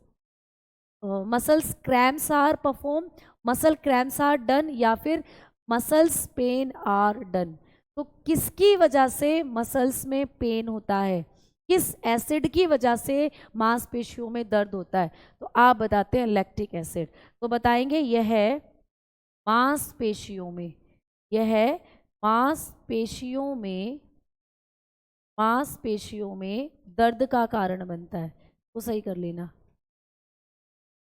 cramps are perform, muscle cramps are done, या फिर मसल्स पेन आर डन। तो किसकी वजह से मसल्स में पेन होता है, किस एसिड की वजह से मांसपेशियों में दर्द होता है? तो आप बताते हैं लैक्टिक एसिड। तो बताएंगे यह मांसपेशियों में दर्द का कारण बनता है। तो सही कर लेना,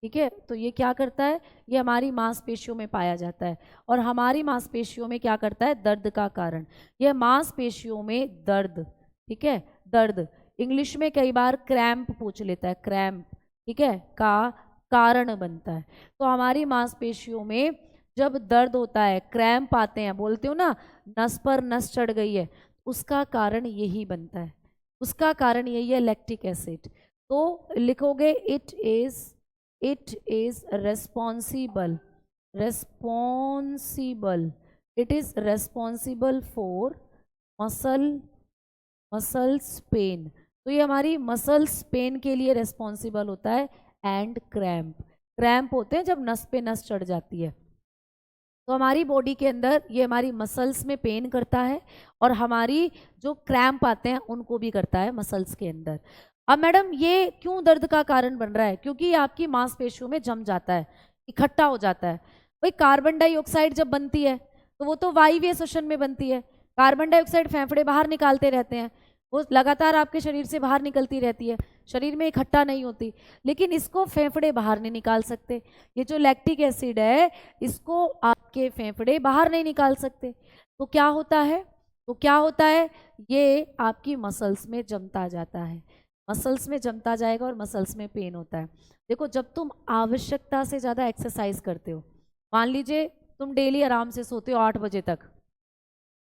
ठीक है। तो ये क्या करता है, ये हमारी मांसपेशियों में पाया जाता है, और हमारी मांसपेशियों में क्या करता है, दर्द का कारण। यह मांसपेशियों में दर्द, ठीक है, दर्द इंग्लिश में कई बार क्रैम्प पूछ लेता है, क्रैम्प, ठीक है, का कारण बनता है। तो हमारी मांसपेशियों में जब दर्द होता है, क्रैम्प आते हैं, बोलते हो ना नस पर नस चढ़ गई है, उसका कारण यही बनता है, उसका कारण यही है लैक्टिक एसिड। तो लिखोगे it is responsible for muscles pain. तो ये हमारी मसल्स पेन के लिए रेस्पॉन्सिबल होता है। एंड क्रैम्प होते हैं जब नस पे नस चढ़ जाती है। तो हमारी बॉडी के अंदर ये हमारी मसल्स में पेन करता है, और हमारी जो क्रैम्प आते हैं उनको भी करता है मसल्स के अंदर। अब मैडम ये क्यों दर्द का कारण बन रहा है? क्योंकि ये आपकी मांसपेशियों में जम जाता है, इकट्ठा हो जाता है। भाई कार्बन डाइऑक्साइड जब बनती है तो वो तो वायवीय श्वसन में बनती है, कार्बन डाइऑक्साइड फेफड़े बाहर निकालते रहते हैं, वो लगातार आपके शरीर से बाहर निकलती रहती है, शरीर में इकट्ठा नहीं होती, लेकिन इसको फेफड़े बाहर नहीं निकाल सकते। ये जो लैक्टिक एसिड है इसको आपके फेफड़े बाहर नहीं निकाल सकते। तो क्या होता है, ये आपकी मसल्स में जमता जाता है, मसल्स में जमता जाएगा और मसल्स में पेन होता है। देखो जब तुम आवश्यकता से ज़्यादा एक्सरसाइज करते हो, मान लीजिए तुम डेली आराम से सोते हो 8 बजे तक,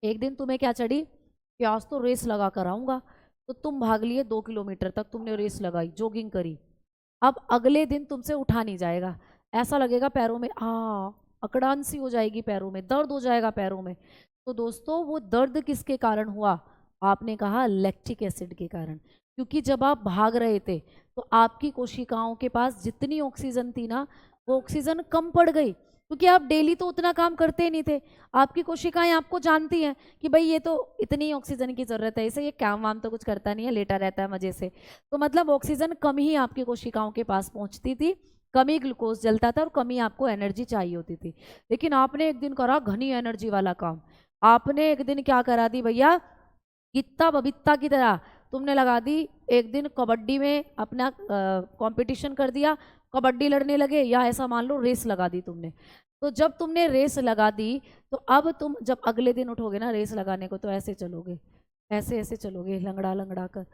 एक दिन तुम्हें क्या चढ़ी कि आज तो रेस लगा कर आऊँगा, तो तुम भाग लिए 2 किलोमीटर तक, तुमने रेस लगाई, जॉगिंग करी। अब अगले दिन तुमसे उठा नहीं जाएगा, ऐसा लगेगा पैरों में अकड़ान सी हो जाएगी, पैरों में दर्द हो जाएगा पैरों में। तो दोस्तों वो दर्द किसके कारण हुआ? आपने कहा लैक्टिक एसिड के कारण। क्योंकि जब आप भाग रहे थे तो आपकी कोशिकाओं के पास जितनी ऑक्सीजन थी ना, वो ऑक्सीजन कम पड़ गई, क्योंकि आप डेली तो उतना काम करते ही नहीं थे। आपकी कोशिकाएं आपको जानती हैं कि भाई ये तो इतनी ऑक्सीजन की ज़रूरत है, इसे ये काम वाम तो कुछ करता नहीं है, लेटा रहता है मज़े से। तो मतलब ऑक्सीजन कम ही आपकी कोशिकाओं के पास पहुंचती थी, कम ही ग्लूकोज जलता था और कम ही आपको एनर्जी चाहिए होती थी। लेकिन आपने एक दिन करा घनी एनर्जी वाला काम, आपने एक दिन क्या करा दी भैया, गित्ता बबित्ता की तरह तुमने लगा दी, एक दिन कबड्डी में अपना कंपटीशन कर दिया, कबड्डी लड़ने लगे, या ऐसा मान लो रेस लगा दी तुमने। तो जब तुमने रेस लगा दी तो अब तुम जब अगले दिन उठोगे ना रेस लगाने को, तो ऐसे चलोगे, ऐसे ऐसे चलोगे, लंगड़ा लंगड़ा कर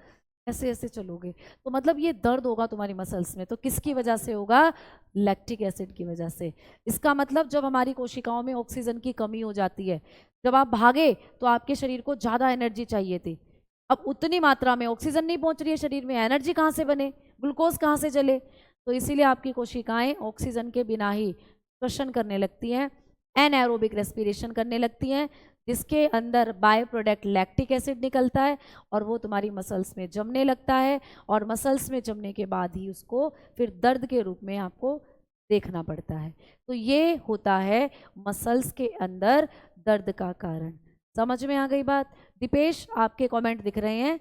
ऐसे ऐसे चलोगे। तो मतलब ये दर्द होगा तुम्हारी मसल्स में, तो किसकी वजह से होगा? लैक्टिक एसिड की वजह से। इसका मतलब जब हमारी कोशिकाओं में ऑक्सीजन की कमी हो जाती है, जब आप भागे तो आपके शरीर को ज़्यादा एनर्जी चाहिए थी, अब उतनी मात्रा में ऑक्सीजन नहीं पहुंच रही है शरीर में, एनर्जी कहाँ से बने, ग्लूकोज कहाँ से जले? तो इसीलिए आपकी कोशिकाएं ऑक्सीजन के बिना ही श्वसन करने लगती हैं, एनएरोबिक रेस्पिरेशन करने लगती हैं, जिसके अंदर बाय प्रोडक्ट लैक्टिक एसिड निकलता है और वो तुम्हारी मसल्स में जमने लगता है, और मसल्स में जमने के बाद ही उसको फिर दर्द के रूप में आपको देखना पड़ता है। तो ये होता है मसल्स के अंदर दर्द का कारण। समझ में आ गई बात? दीपेश आपके कमेंट दिख रहे हैं,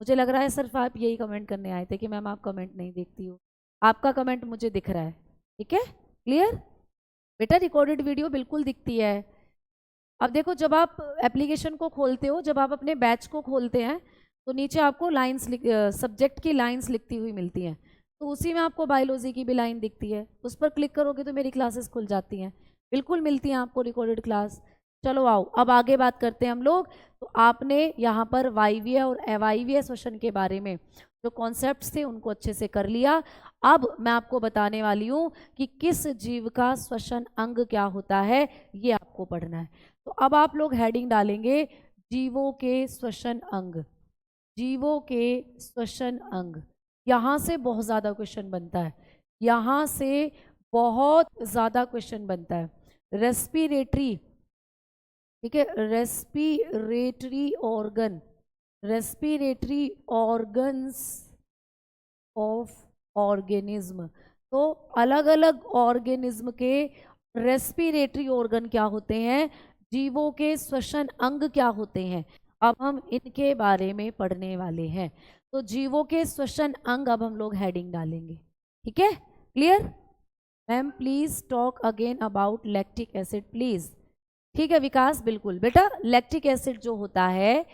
मुझे लग रहा है सिर्फ आप यही कमेंट करने आए थे कि मैम आप कमेंट नहीं देखती हो, आपका कमेंट मुझे दिख रहा है। ठीक है, क्लियर बेटा? रिकॉर्डेड वीडियो बिल्कुल दिखती है। अब देखो जब आप एप्लीकेशन को खोलते हो, जब आप अपने बैच को खोलते हैं तो नीचे आपको लाइंस सब्जेक्ट की लाइंस लिखती हुई मिलती हैं, तो उसी में आपको बायोलॉजी की भी लाइन दिखती है, उस पर क्लिक करोगे तो मेरी क्लासेस खुल जाती हैं, बिल्कुल मिलती हैं आपको रिकॉर्डेड क्लास। चलो आओ अब आगे बात करते हैं हम लोग। तो आपने यहाँ पर वायवीय और अवायवीय श्वसन के बारे में जो कॉन्सेप्ट्स थे उनको अच्छे से कर लिया। अब मैं आपको बताने वाली हूँ कि किस जीव का श्वसन अंग क्या होता है, ये आपको पढ़ना है। तो अब आप लोग हेडिंग डालेंगे जीवों के श्वसन अंग, जीवों के श्वसन अंग। यहाँ से बहुत ज़्यादा क्वेश्चन बनता है, यहाँ से बहुत ज़्यादा क्वेश्चन बनता है। रेस्पिरेटरी, ठीक है, respiratory organ, respiratory organs of organism. तो अलग अलग ऑर्गेनिज्म के रेस्पिरेटरी ऑर्गन क्या होते हैं, जीवों के श्वसन अंग क्या होते हैं, अब हम इनके बारे में पढ़ने वाले हैं। तो जीवों के श्वसन अंग अब हम लोग हेडिंग डालेंगे। ठीक है, clear? Ma'am please talk again about lactic acid please. ठीक है विकास, बिल्कुल बेटा। लैक्टिक एसिड जो होता है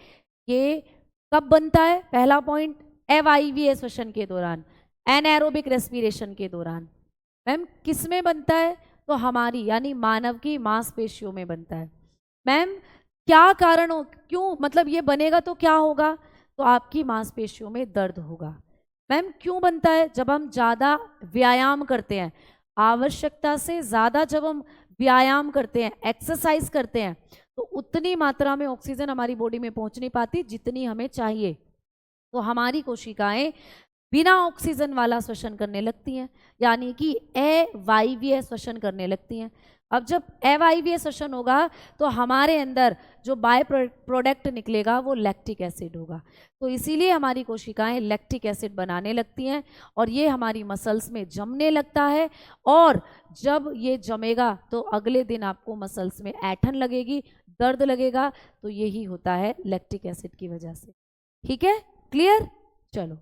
ये कब बनता है? पहला पॉइंट, अवायवीय श्वसन के दौरान, एनएरोबिक रेस्पिरेशन के दौरान। मैम किस में बनता है? तो हमारी यानी मानव की मांसपेशियों में बनता है। मैम क्या कारण हो, क्यों, मतलब ये बनेगा तो क्या होगा? तो आपकी मांसपेशियों में दर्द होगा। मैम क्यों बनता है? जब हम ज़्यादा व्यायाम करते हैं, आवश्यकता से ज़्यादा जब हम व्यायाम करते हैं, एक्सरसाइज करते हैं, तो उतनी मात्रा में ऑक्सीजन हमारी बॉडी में पहुंच नहीं पाती जितनी हमें चाहिए, तो हमारी कोशिकाएं बिना ऑक्सीजन वाला श्वसन करने लगती हैं, यानी कि अवायवीय श्वसन करने लगती हैं। अब जब अवायवीय श्वसन होगा तो हमारे अंदर जो बाय प्रोडक्ट निकलेगा वो लैक्टिक एसिड होगा। तो इसीलिए हमारी कोशिकाएं लैक्टिक एसिड बनाने लगती हैं और ये हमारी मसल्स में जमने लगता है, और जब ये जमेगा तो अगले दिन आपको मसल्स में ऐंठन लगेगी, दर्द लगेगा, तो यही होता है लैक्टिक एसिड की वजह से। ठीक है, क्लियर? चलो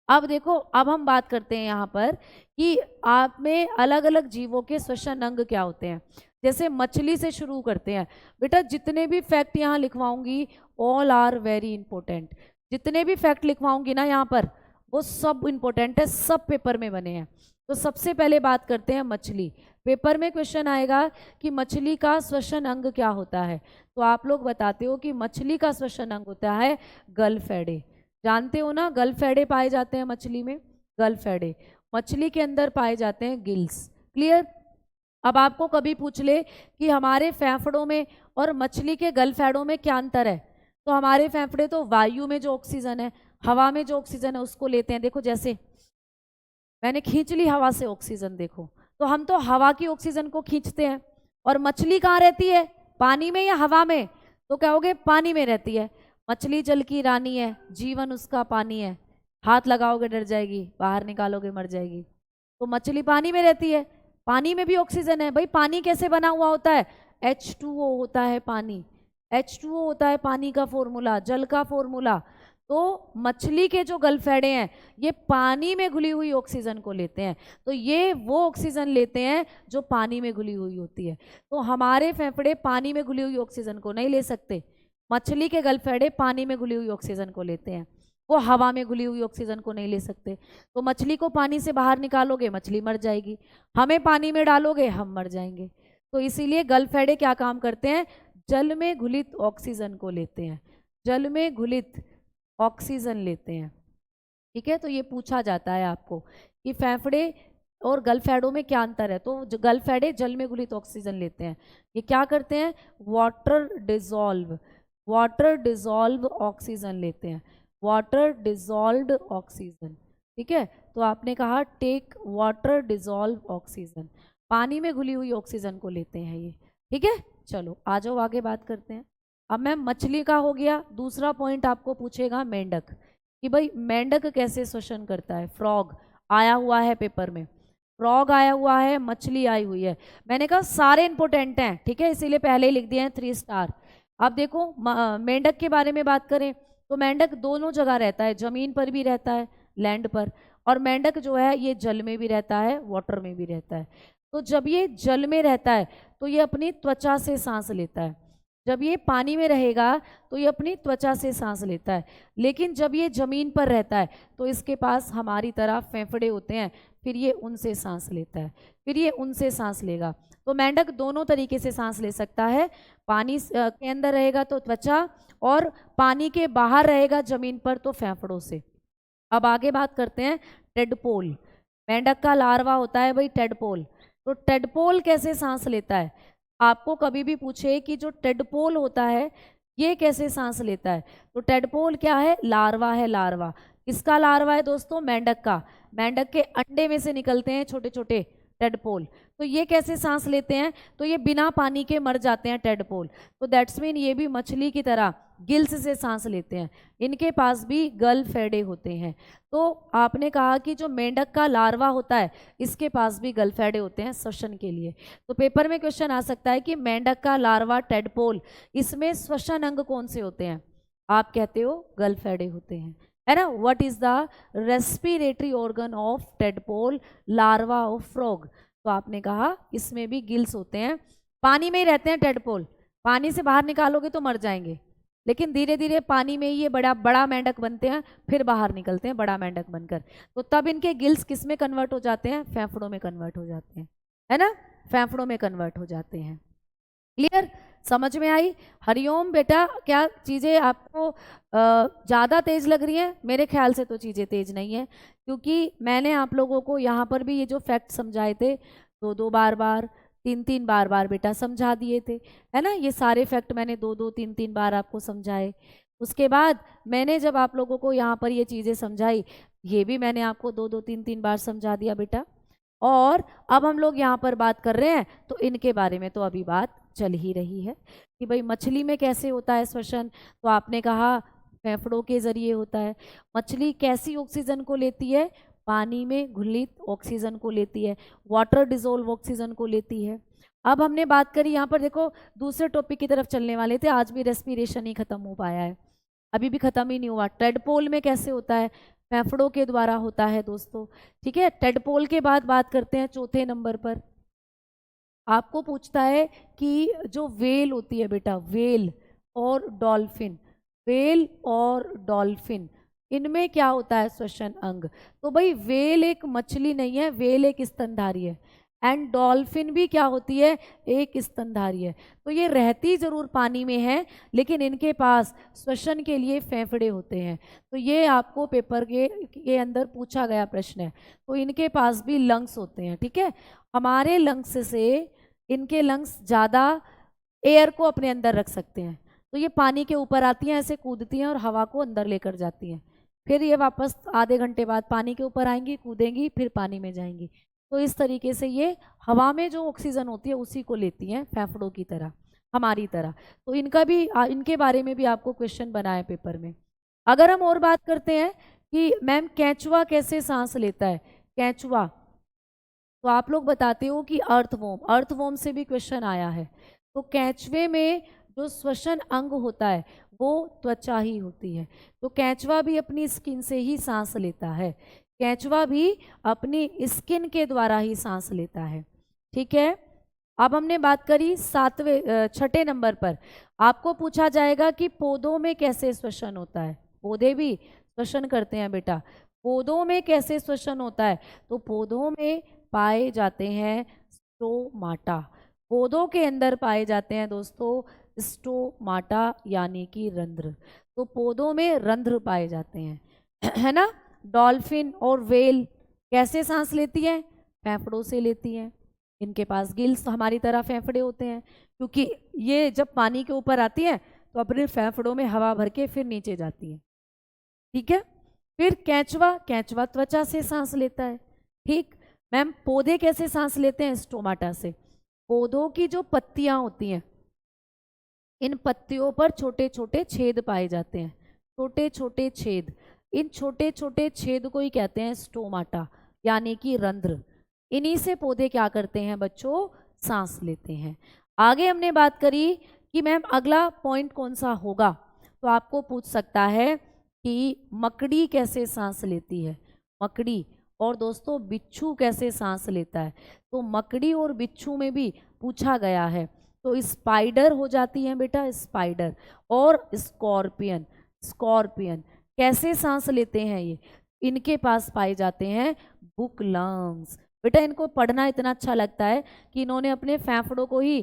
अब देखो, अब हम बात करते हैं यहाँ पर कि आप में अलग अलग जीवों के श्वसन अंग क्या होते हैं। जैसे मछली से शुरू करते हैं बेटा, जितने भी फैक्ट यहाँ लिखवाऊंगी ऑल आर वेरी इंपॉर्टेंट। जितने भी फैक्ट लिखवाऊंगी ना यहाँ पर वो सब इंपॉर्टेंट है, सब पेपर में बने हैं। तो सबसे पहले बात करते हैं मछली। पेपर में क्वेश्चन आएगा कि मछली का श्वसन अंग क्या होता है, तो आप लोग बताते हो कि मछली का श्वसन अंग होता है गलफैडे। जानते हो ना, गलफैडे पाए जाते हैं मछली में, गलफैडे। मछली के अंदर पाए जाते हैं गिल्स। क्लियर। अब आपको कभी पूछ ले कि हमारे फेफड़ों में और मछली के गलफैडों में क्या अंतर है, तो हमारे फेफड़े तो वायु में जो ऑक्सीजन है, हवा में जो ऑक्सीजन है उसको लेते हैं। देखो जैसे मैंने खींच ली हवा से ऑक्सीजन, देखो तो हम तो हवा की ऑक्सीजन को खींचते हैं। और मछली कहाँ रहती है, पानी में या हवा में, तो कहोगे पानी में रहती है। मछली जल की रानी है, जीवन उसका पानी है, हाथ लगाओगे डर जाएगी, बाहर निकालोगे मर जाएगी। तो मछली पानी में रहती है, पानी में भी ऑक्सीजन है। भाई पानी कैसे बना हुआ होता है, H2O होता है पानी, H2O होता है पानी का फॉर्मूला, जल का फॉर्मूला। तो मछली के जो गलफैडे हैं ये पानी में घुली हुई ऑक्सीजन को लेते हैं, तो ये वो ऑक्सीजन लेते हैं जो पानी में घुली हुई होती है। तो हमारे फेफड़े पानी में घुली हुई ऑक्सीजन को नहीं ले सकते, मछली के गलफैडे पानी में घुली हुई ऑक्सीजन को लेते हैं, वो हवा में घुली हुई ऑक्सीजन को नहीं ले सकते। तो मछली को पानी से बाहर निकालोगे मछली मर जाएगी, हमें पानी में डालोगे हम मर जाएंगे। तो इसीलिए गलफैडे क्या काम करते हैं, जल में घुलित ऑक्सीजन को लेते हैं, जल में घुलित ऑक्सीजन लेते हैं। ठीक है, तो ये पूछा जाता है आपको कि फेफड़े और गलफैडों में क्या अंतर है। तो गलफैडे जल में घुलित ऑक्सीजन लेते हैं, ये क्या करते हैं, वाटर डिजॉल्व ऑक्सीजन लेते हैं, वाटर डिजॉल्व्ड ऑक्सीजन। ठीक है, तो आपने कहा टेक वाटर डिजॉल्व ऑक्सीजन, पानी में घुली हुई ऑक्सीजन को लेते हैं ये। ठीक है, चलो आ जाओ आगे बात करते हैं। अब मैम मछली का हो गया, दूसरा पॉइंट आपको पूछेगा मेंढक, कि भाई मेंढक कैसे श्वसन करता है। फ्रॉग आया हुआ है पेपर में, फ्रॉग आया हुआ है, मछली आई हुई है। मैंने कहा सारे इंपॉर्टेंट हैं, ठीक है, इसीलिए पहले ही लिख दिए हैं 3 स्टार। अब देखो मेंढक के बारे में बात करें तो मेंढक दोनों जगह रहता है, जमीन पर भी रहता है, लैंड पर, और मेंढक जो है ये जल में भी रहता है, वाटर में भी रहता है। तो जब ये जल में रहता है तो ये अपनी त्वचा से सांस लेता है, जब ये पानी में रहेगा तो ये अपनी त्वचा से सांस लेता है, लेकिन जब ये जमीन पर रहता है तो इसके पास हमारी तरह फेफड़े होते हैं, फिर ये उनसे सांस लेता है, फिर ये उनसे सांस लेगा। तो मेंढक दोनों तरीके से सांस ले सकता है, पानी के अंदर रहेगा तो त्वचा, और पानी के बाहर रहेगा जमीन पर तो फेफड़ों से। अब आगे बात करते हैं टेडपोल। मेंढक का लार्वा होता है भाई टेडपोल, तो टेडपोल कैसे सांस लेता है। आपको कभी भी पूछे कि जो टेडपोल होता है ये कैसे सांस लेता है, तो टेडपोल क्या है, लार्वा है, लार्वा। किसका लार्वा है दोस्तों, मेंढक का। मेंढक के अंडे में से निकलते हैं छोटे छोटे टेडपोल। तो ये कैसे सांस लेते हैं, तो ये बिना पानी के मर जाते हैं टेडपोल। तो दैट्स मीन ये भी मछली की तरह गिल्स से सांस लेते हैं, इनके पास भी गलफैडे होते हैं। तो आपने कहा कि जो मेंढक का लार्वा होता है इसके पास भी गलफैडे होते हैं श्वसन के लिए। तो पेपर में क्वेश्चन आ सकता है कि मेंढक का लार्वा टेडपोल, इसमें श्वसन अंग कौन से होते हैं, आप कहते हो गलफैडे होते हैं, है ना। What is the respiratory organ of tadpole larva of frog, तो आपने कहा इसमें भी गिल्स होते हैं। पानी में ही रहते हैं टेडपोल, पानी से बाहर निकालोगे तो मर जाएंगे, लेकिन धीरे धीरे पानी में ही ये बड़ा बड़ा मेंढक बनते हैं, फिर बाहर निकलते हैं बड़ा मेंढक बनकर। तो तब इनके गिल्स किस में कन्वर्ट हो जाते हैं, फेफड़ों में कन्वर्ट हो जाते हैं, है ना, फेफड़ों में कन्वर्ट हो जाते हैं। क्लियर, समझ में आई। हरिओम बेटा, क्या चीज़ें आपको ज़्यादा तेज लग रही हैं, मेरे ख्याल से तो चीज़ें तेज नहीं है, क्योंकि मैंने आप लोगों को यहाँ पर भी ये जो फैक्ट समझाए थे 2-2 बार 3-3 बार बेटा समझा दिए थे, है ना। ये सारे फैक्ट मैंने 2-2 3-3 बार आपको समझाए। उसके बाद मैंने जब आप लोगों को यहाँ पर ये चीज़ें समझाई, ये भी मैंने आपको 2-2 3-3 बार समझा दिया बेटा। और अब हम लोग यहाँ पर बात कर रहे हैं तो इनके बारे में तो अभी बात चल ही रही है कि भाई मछली में कैसे होता है श्वसन, तो आपने कहा फेफड़ों के जरिए होता है। मछली कैसी ऑक्सीजन को लेती है, पानी में घुलित ऑक्सीजन को लेती है, वाटर डिजोल्व ऑक्सीजन को लेती है। अब हमने बात करी यहाँ पर, देखो दूसरे टॉपिक की तरफ चलने वाले थे, आज भी रेस्पिरेशन ही खत्म हो पाया है, अभी भी खत्म ही नहीं हुआ। टेडपोल में कैसे होता है, फेफड़ों के द्वारा होता है दोस्तों। ठीक है, टेडपोल के बाद बात करते हैं चौथे नंबर पर। आपको पूछता है कि जो वेल होती है बेटा, वेल और डॉल्फिन, वेल और डॉल्फिन, इनमें क्या होता है श्वसन अंग? तो भाई वेल एक मछली नहीं है, वेल एक स्तनधारी है, एंड डॉल्फिन भी क्या होती है? एक स्तनधारी है। तो ये रहती जरूर पानी में है, लेकिन इनके पास श्वसन के लिए फेफड़े होते हैं। तो ये आपको पेपर के अंदर पूछा गया प्रश्न है। तो इनके पास भी लंग्स होते हैं, ठीक है। हमारे लंग्स से इनके लंग्स ज़्यादा एयर को अपने अंदर रख सकते हैं। तो ये पानी के ऊपर आती हैं, ऐसे कूदती हैं और हवा को अंदर लेकर जाती हैं। फिर ये वापस आधे घंटे बाद पानी के ऊपर आएंगी, कूदेंगी, फिर पानी में जाएंगी। तो इस तरीके से ये हवा में जो ऑक्सीजन होती है उसी को लेती हैं, फेफड़ों की तरह, हमारी तरह। तो इनका भी इनके बारे में भी आपको क्वेश्चन बना है पेपर में। अगर हम और बात करते हैं कि मैम केंचुआ कैसे सांस लेता है, केंचुआ, तो आप लोग बताते हो कि अर्थवॉर्म, अर्थवॉर्म से भी क्वेश्चन आया है। तो केंचुए में जो श्वसन अंग होता है वो त्वचा ही होती है। तो केंचुआ भी अपनी स्किन से ही सांस लेता है, केंचुआ भी अपनी स्किन के द्वारा ही सांस लेता है, ठीक है। अब हमने बात करी छठे नंबर पर आपको पूछा जाएगा कि पौधों में कैसे श्वसन होता है। पौधे भी श्वसन करते हैं बेटा, पौधों में कैसे श्वसन होता है? तो पौधों में पाए जाते हैं स्टोमाटा, पौधों के अंदर पाए जाते हैं दोस्तों स्टोमाटा यानी कि रंध्र। तो पौधों में रंध्र पाए जाते हैं है ना। डॉल्फिन और वेल कैसे सांस लेती है? फेफड़ों से लेती हैं। इनके पास गिल्स हमारी तरह फेफड़े होते हैं, क्योंकि ये जब पानी के ऊपर आती हैं तो अपने फेफड़ों में हवा भर के फिर नीचे जाती हैं, ठीक है। फिर केंचुआ, केंचुआ त्वचा से सांस लेता है, ठीक। मैम पौधे कैसे सांस लेते हैं? स्टोमाटा से। पौधों की जो पत्तियां होती हैं, इन पत्तियों पर छोटे छोटे छेद पाए जाते हैं, छोटे छोटे छेद, इन छोटे छोटे छेद को ही कहते हैं स्टोमाटा यानी कि रंध्र। इन्हीं से पौधे क्या करते हैं बच्चों? सांस लेते हैं। आगे हमने बात करी कि मैम अगला पॉइंट कौन सा होगा, तो आपको पूछ सकता है कि मकड़ी कैसे सांस लेती है, मकड़ी। और दोस्तों बिच्छू कैसे सांस लेता है? तो मकड़ी और बिच्छू में भी पूछा गया है। तो स्पाइडर हो जाती है बेटा, स्पाइडर। और स्कॉर्पियन, स्कॉर्पियन कैसे सांस लेते हैं? ये इनके पास पाए जाते हैं बुक लंग्स। बेटा इनको पढ़ना इतना अच्छा लगता है कि इन्होंने अपने फेफड़ों को ही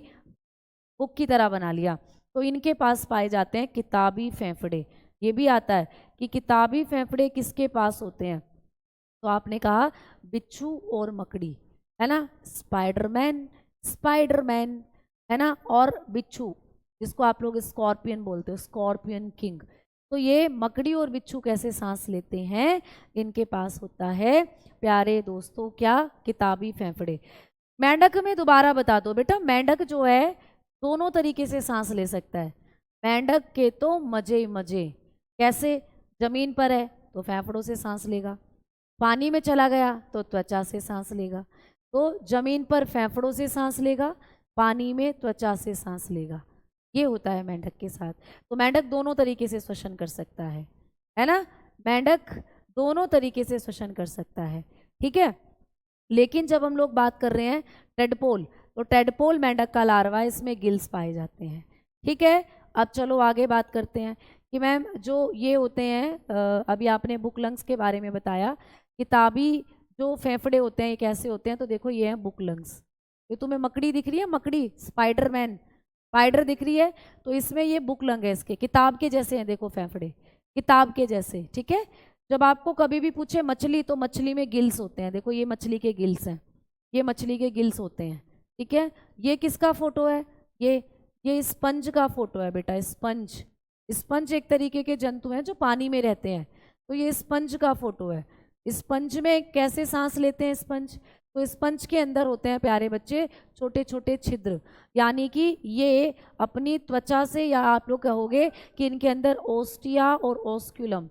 बुक की तरह बना लिया। तो इनके पास पाए जाते हैं किताबी फेफड़े। ये भी आता है कि किताबी फेफड़े किसके पास होते हैं? तो आपने कहा बिच्छू और मकड़ी, है ना। स्पाइडरमैन, स्पाइडरमैन, है ना, और बिच्छू जिसको आप लोग स्कॉर्पियन बोलते हो, स्कॉर्पियन किंग। तो ये मकड़ी और बिच्छू कैसे सांस लेते हैं? इनके पास होता है प्यारे दोस्तों क्या? किताबी फेफड़े। मेंढक में दोबारा बता दो बेटा, मेंढक जो है दोनों तरीके से सांस ले सकता है। मेंढक के तो मजे मजे, कैसे? जमीन पर है तो फेफड़ों से सांस लेगा, पानी में चला गया तो त्वचा से सांस लेगा। तो जमीन पर फेफड़ों से सांस लेगा, पानी में त्वचा से सांस लेगा। ये होता है मेंढक के साथ। तो मेंढक दोनों तरीके से श्वसन कर सकता है ना। मेंढक दोनों तरीके से श्वसन कर सकता है, ठीक है। लेकिन जब हम लोग बात कर रहे हैं टेडपोल, तो टेडपोल मेंढक का लार्वा, इसमें गिल्स पाए जाते हैं, ठीक है। अब चलो आगे बात करते हैं कि मैम जो ये होते हैं, अभी आपने बुक लंग्स के बारे में बताया, किताबी जो फेफड़े होते हैं ये कैसे होते हैं? तो देखो ये है बुक लंग्स। ये तुम्हें मकड़ी दिख रही है, मकड़ी, स्पाइडरमैन, स्पाइडर दिख रही है, तो इसमें ये बुक लंग है, इसके किताब के जैसे हैं, देखो फेफड़े किताब के जैसे, ठीक है। जब आपको कभी भी पूछे मछली, तो मछली में गिल्स होते हैं, देखो ये मछली के गिल्स हैं, ये मछली के गिल्स होते हैं, ठीक है। ये किसका फोटो है? ये स्पंज का फोटो है बेटा, स्पंज। स्पंज एक तरीके के जंतु हैं जो पानी में रहते हैं, तो ये स्पंज का फोटो है। स्पंज में कैसे सांस लेते हैं स्पंज? तो स्पंज के अंदर होते हैं प्यारे बच्चे छोटे छोटे छिद्र, यानी कि ये अपनी त्वचा से, या आप लोग कहोगे कि इनके अंदर ओस्टिया और ओस्क्यूलम,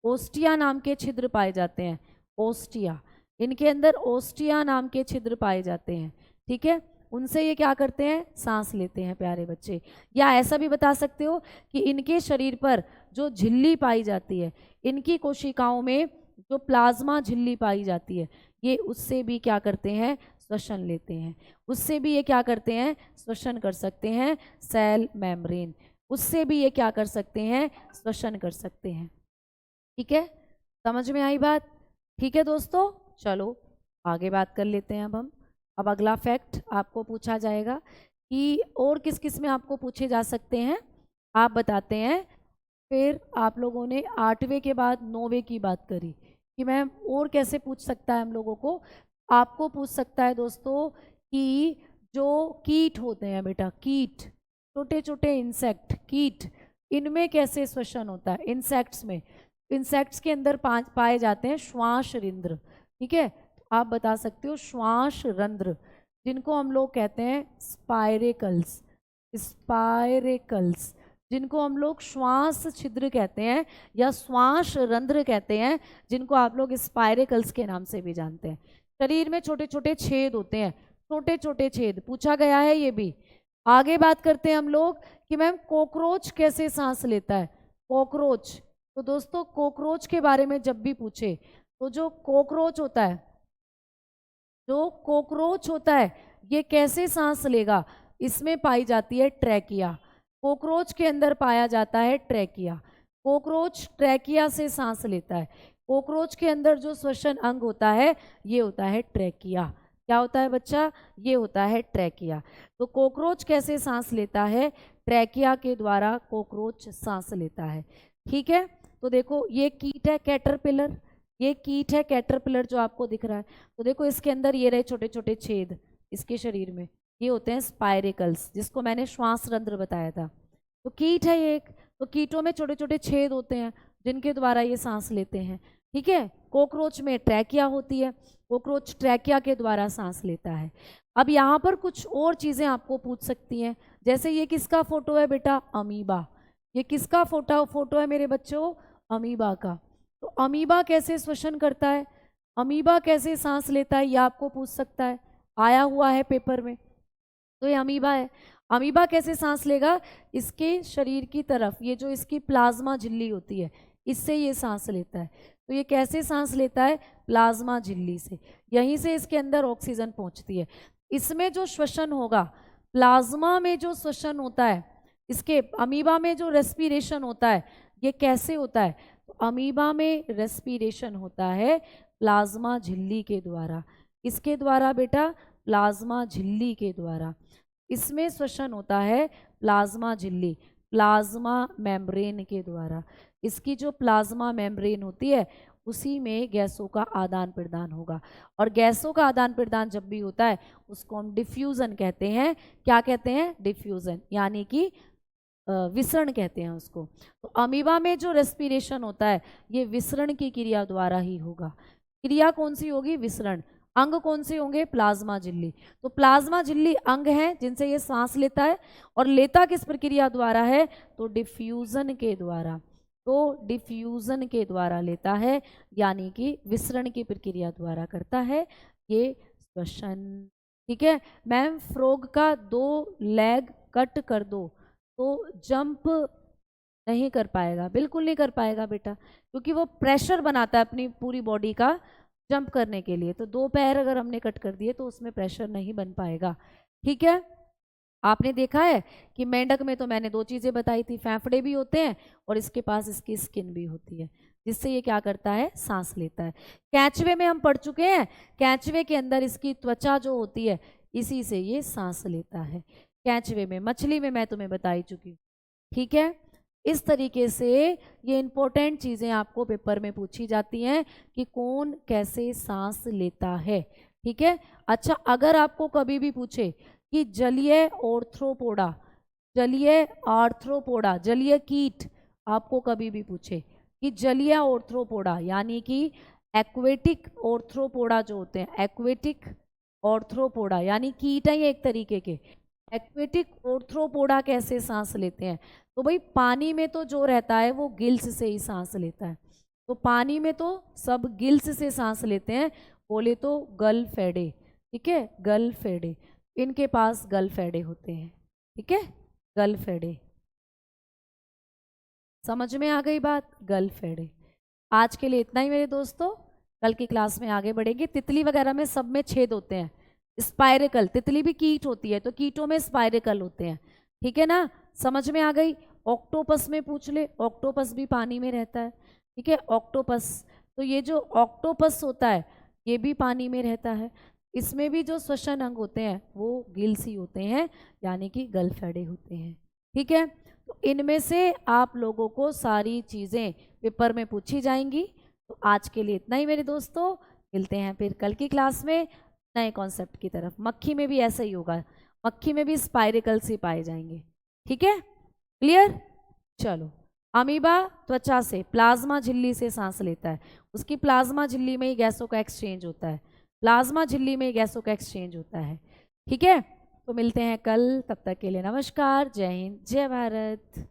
ओस्टिया नाम के छिद्र पाए जाते हैं, ओस्टिया, इनके अंदर ओस्टिया नाम के छिद्र पाए जाते हैं, ठीक है। उनसे ये क्या करते हैं? सांस लेते हैं प्यारे बच्चे। या ऐसा भी बता सकते हो कि इनके शरीर पर जो झिल्ली पाई जाती है, इनकी कोशिकाओं में जो प्लाज्मा झिल्ली पाई जाती है, ये उससे भी क्या करते हैं? श्वसन लेते हैं। उससे भी ये क्या करते हैं? श्वसन कर सकते हैं, सेल मेम्ब्रेन। उससे भी ये क्या कर सकते हैं, श्वसन कर सकते हैं। ठीक है, समझ में आई बात? ठीक है दोस्तों, चलो आगे बात कर लेते हैं अब हम। अब अगला फैक्ट आपको पूछा जाएगा कि और किस किस में आपको पूछे जा सकते हैं, आप बताते हैं। फिर आप लोगों ने 8वें के बाद 9वें की बात करी कि मैम और कैसे पूछ सकता है हम लोगों को। आपको पूछ सकता है दोस्तों कि जो कीट होते हैं बेटा, कीट, छोटे छोटे इंसेक्ट, कीट, इनमें कैसे श्वसन होता है। इंसेक्ट्स में, इंसेक्ट्स के अंदर पाए जाते हैं श्वास रंध्र। ठीक है, आप बता सकते हो श्वास रंध्र, जिनको हम लोग कहते हैं स्पाइरेकल्स, स्पाइरेकल्स, जिनको हम लोग श्वास छिद्र कहते हैं या श्वास रंध्र कहते हैं, जिनको आप लोग स्पाइरेकल्स के नाम से भी जानते हैं। शरीर में छोटे छोटे छेद होते हैं, छोटे छोटे छेद पूछा गया है ये भी। आगे बात करते हैं हम लोग कि मैम कॉकरोच कैसे सांस लेता है। कॉकरोच, तो दोस्तों कॉकरोच के बारे में जब भी पूछे तो जो कॉकरोच होता है, जो कॉकरोच होता है ये कैसे सांस लेगा, इसमें पाई जाती है ट्रैकिया। कॉकरोच के अंदर पाया जाता है ट्रैकिया। कॉकरोच ट्रैकिया से सांस लेता है। कॉकरोच के अंदर जो श्वसन अंग होता है ये होता है ट्रैकिया। क्या होता है बच्चा, ये होता है ट्रैकिया। तो कॉकरोच कैसे सांस लेता है, ट्रैकिया के द्वारा कॉकरोच सांस लेता है। ठीक है, तो देखो ये कीट है कैटरपिलर, ये कीट है कैटरपिलर जो आपको दिख रहा है। तो देखो इसके अंदर ये रहे छोटे छोटे छेद इसके शरीर में, ये होते हैं स्पाइरेकल्स, जिसको मैंने श्वास रंध्र बताया था। तो कीट है ये एक, तो कीटों में छोटे छोटे छेद होते हैं जिनके द्वारा ये सांस लेते हैं। ठीक है, कॉकरोच में ट्रैकिया होती है, कॉकरोच ट्रैकिया के द्वारा सांस लेता है। अब यहाँ पर कुछ और चीज़ें आपको पूछ सकती हैं, जैसे ये किसका फोटो है बेटा, अमीबा। ये किसका फोटो है मेरे बच्चों, अमीबा का। तो अमीबा कैसे श्वसन करता है, अमीबा कैसे सांस लेता है, ये आपको पूछ सकता है, आया हुआ है पेपर में। तो ये अमीबा है, अमीबा कैसे सांस लेगा, इसके शरीर की तरफ ये जो इसकी प्लाज्मा झिल्ली होती है इससे ये सांस लेता है। तो ये कैसे सांस लेता है, प्लाज्मा झिल्ली से, यहीं से इसके अंदर ऑक्सीजन पहुंचती है। इसमें जो श्वसन होगा, प्लाज्मा में जो श्वसन होता है, इसके अमीबा में जो रेस्पिरेशन होता है ये कैसे होता है, तो अमीबा में रेस्पिरेशन होता है प्लाज्मा झिल्ली के द्वारा। इसके द्वारा बेटा, प्लाज्मा झिल्ली के द्वारा। इसमें श्वसन होता है प्लाज्मा झिल्ली, प्लाज्मा मेम्ब्रेन के द्वारा। इसकी जो प्लाज्मा मेम्ब्रेन होती है उसी में गैसों का आदान प्रदान होगा, और गैसों का आदान प्रदान जब भी होता है उसको हम डिफ्यूजन कहते हैं। क्या कहते हैं, डिफ्यूजन, यानी कि विसरण कहते हैं उसको। तो अमीबा में जो रेस्पिरेशन होता है ये विसरण की क्रिया द्वारा ही होगा। क्रिया कौन सी होगी, विसरण। अंग कौन से होंगे, प्लाज्मा झिल्ली। तो प्लाज्मा झिल्ली अंग हैं जिनसे ये सांस लेता है, और लेता किस प्रक्रिया द्वारा है, तो डिफ्यूजन के द्वारा। तो डिफ्यूजन के द्वारा लेता है, यानी कि विसरण की प्रक्रिया द्वारा करता है ये श्वसन। ठीक है मैम, फ्रॉग का 2 लेग कट कर दो तो जंप नहीं कर पाएगा, बिल्कुल नहीं कर पाएगा बेटा, क्योंकि वो प्रेशर बनाता है अपनी पूरी बॉडी का जंप करने के लिए। तो 2 पैर अगर हमने कट कर दिए तो उसमें प्रेशर नहीं बन पाएगा। ठीक है, आपने देखा है कि मेंढक में तो मैंने 2 चीज़ें बताई थी, फेफड़े भी होते हैं और इसके पास इसकी स्किन भी होती है, जिससे ये क्या करता है, सांस लेता है। कैचवे में हम पढ़ चुके हैं, कैचवे के अंदर इसकी त्वचा जो होती है इसी से ये सांस लेता है। कैचवे में, मछली में मैं तुम्हें बताई चुकी हूँ। ठीक है, इस तरीके से ये इंपॉर्टेंट चीज़ें आपको पेपर में पूछी जाती हैं कि कौन कैसे सांस लेता है। ठीक है, अच्छा अगर आपको कभी भी पूछे कि जलीय ऑर्थ्रोपोडा, जलीय आर्थ्रोपोडा, जलीय कीट, आपको कभी भी पूछे कि जलीय ऑर्थ्रोपोडा यानी कि एक्वेटिक ऑर्थ्रोपोडा जो होते हैं, एक्वेटिक ऑर्थ्रोपोडा यानी कीट है ये एक तरीके के, एक्वेटिक ऑर्थ्रोपोडा कैसे सांस लेते हैं, तो भाई पानी में तो जो रहता है वो गिल्स से ही सांस लेता है। तो पानी में तो सब गिल्स से सांस लेते हैं, बोले तो गलफेडे। ठीक है, गलफेडे, इनके पास गलफेडे होते हैं। ठीक है, गलफेडे, समझ में आ गई बात, गलफेडे। आज के लिए इतना ही मेरे दोस्तों, कल की क्लास में आगे बढ़ेंगे। तितली वगैरह में सब में छेद होते हैं, स्पाइरेकल, तितली भी कीट होती है तो कीटों में स्पाइरेकल होते हैं। ठीक है ना, समझ में आ गई। ऑक्टोपस में पूछ ले, ऑक्टोपस भी पानी में रहता है, ठीक है, ऑक्टोपस। तो ये जो ऑक्टोपस होता है ये भी पानी में रहता है। इसमें भी जो श्वसन अंग होते हैं वो गिल्स ही होते हैं, यानी कि गलफड़े होते हैं, ठीक है। तो इनमें से आप लोगों को सारी चीज़ें पेपर में पूछी जाएंगी। तो आज के लिए इतना ही मेरे दोस्तों, मिलते हैं फिर कल की क्लास में नए कॉन्सेप्ट की तरफ। मक्खी में भी ऐसा ही होगा, मक्खी में भी स्पाइरिकल्स ही पाए जाएंगे, ठीक है, क्लियर। चलो, अमीबा त्वचा से प्लाज्मा झिल्ली से सांस लेता है, उसकी प्लाज्मा झिल्ली में ही गैसों का एक्सचेंज होता है, प्लाज्मा झिल्ली में ही गैसों का एक्सचेंज होता है, ठीक है। तो मिलते हैं कल, तब तक के लिए नमस्कार, जय हिंद, जय भारत।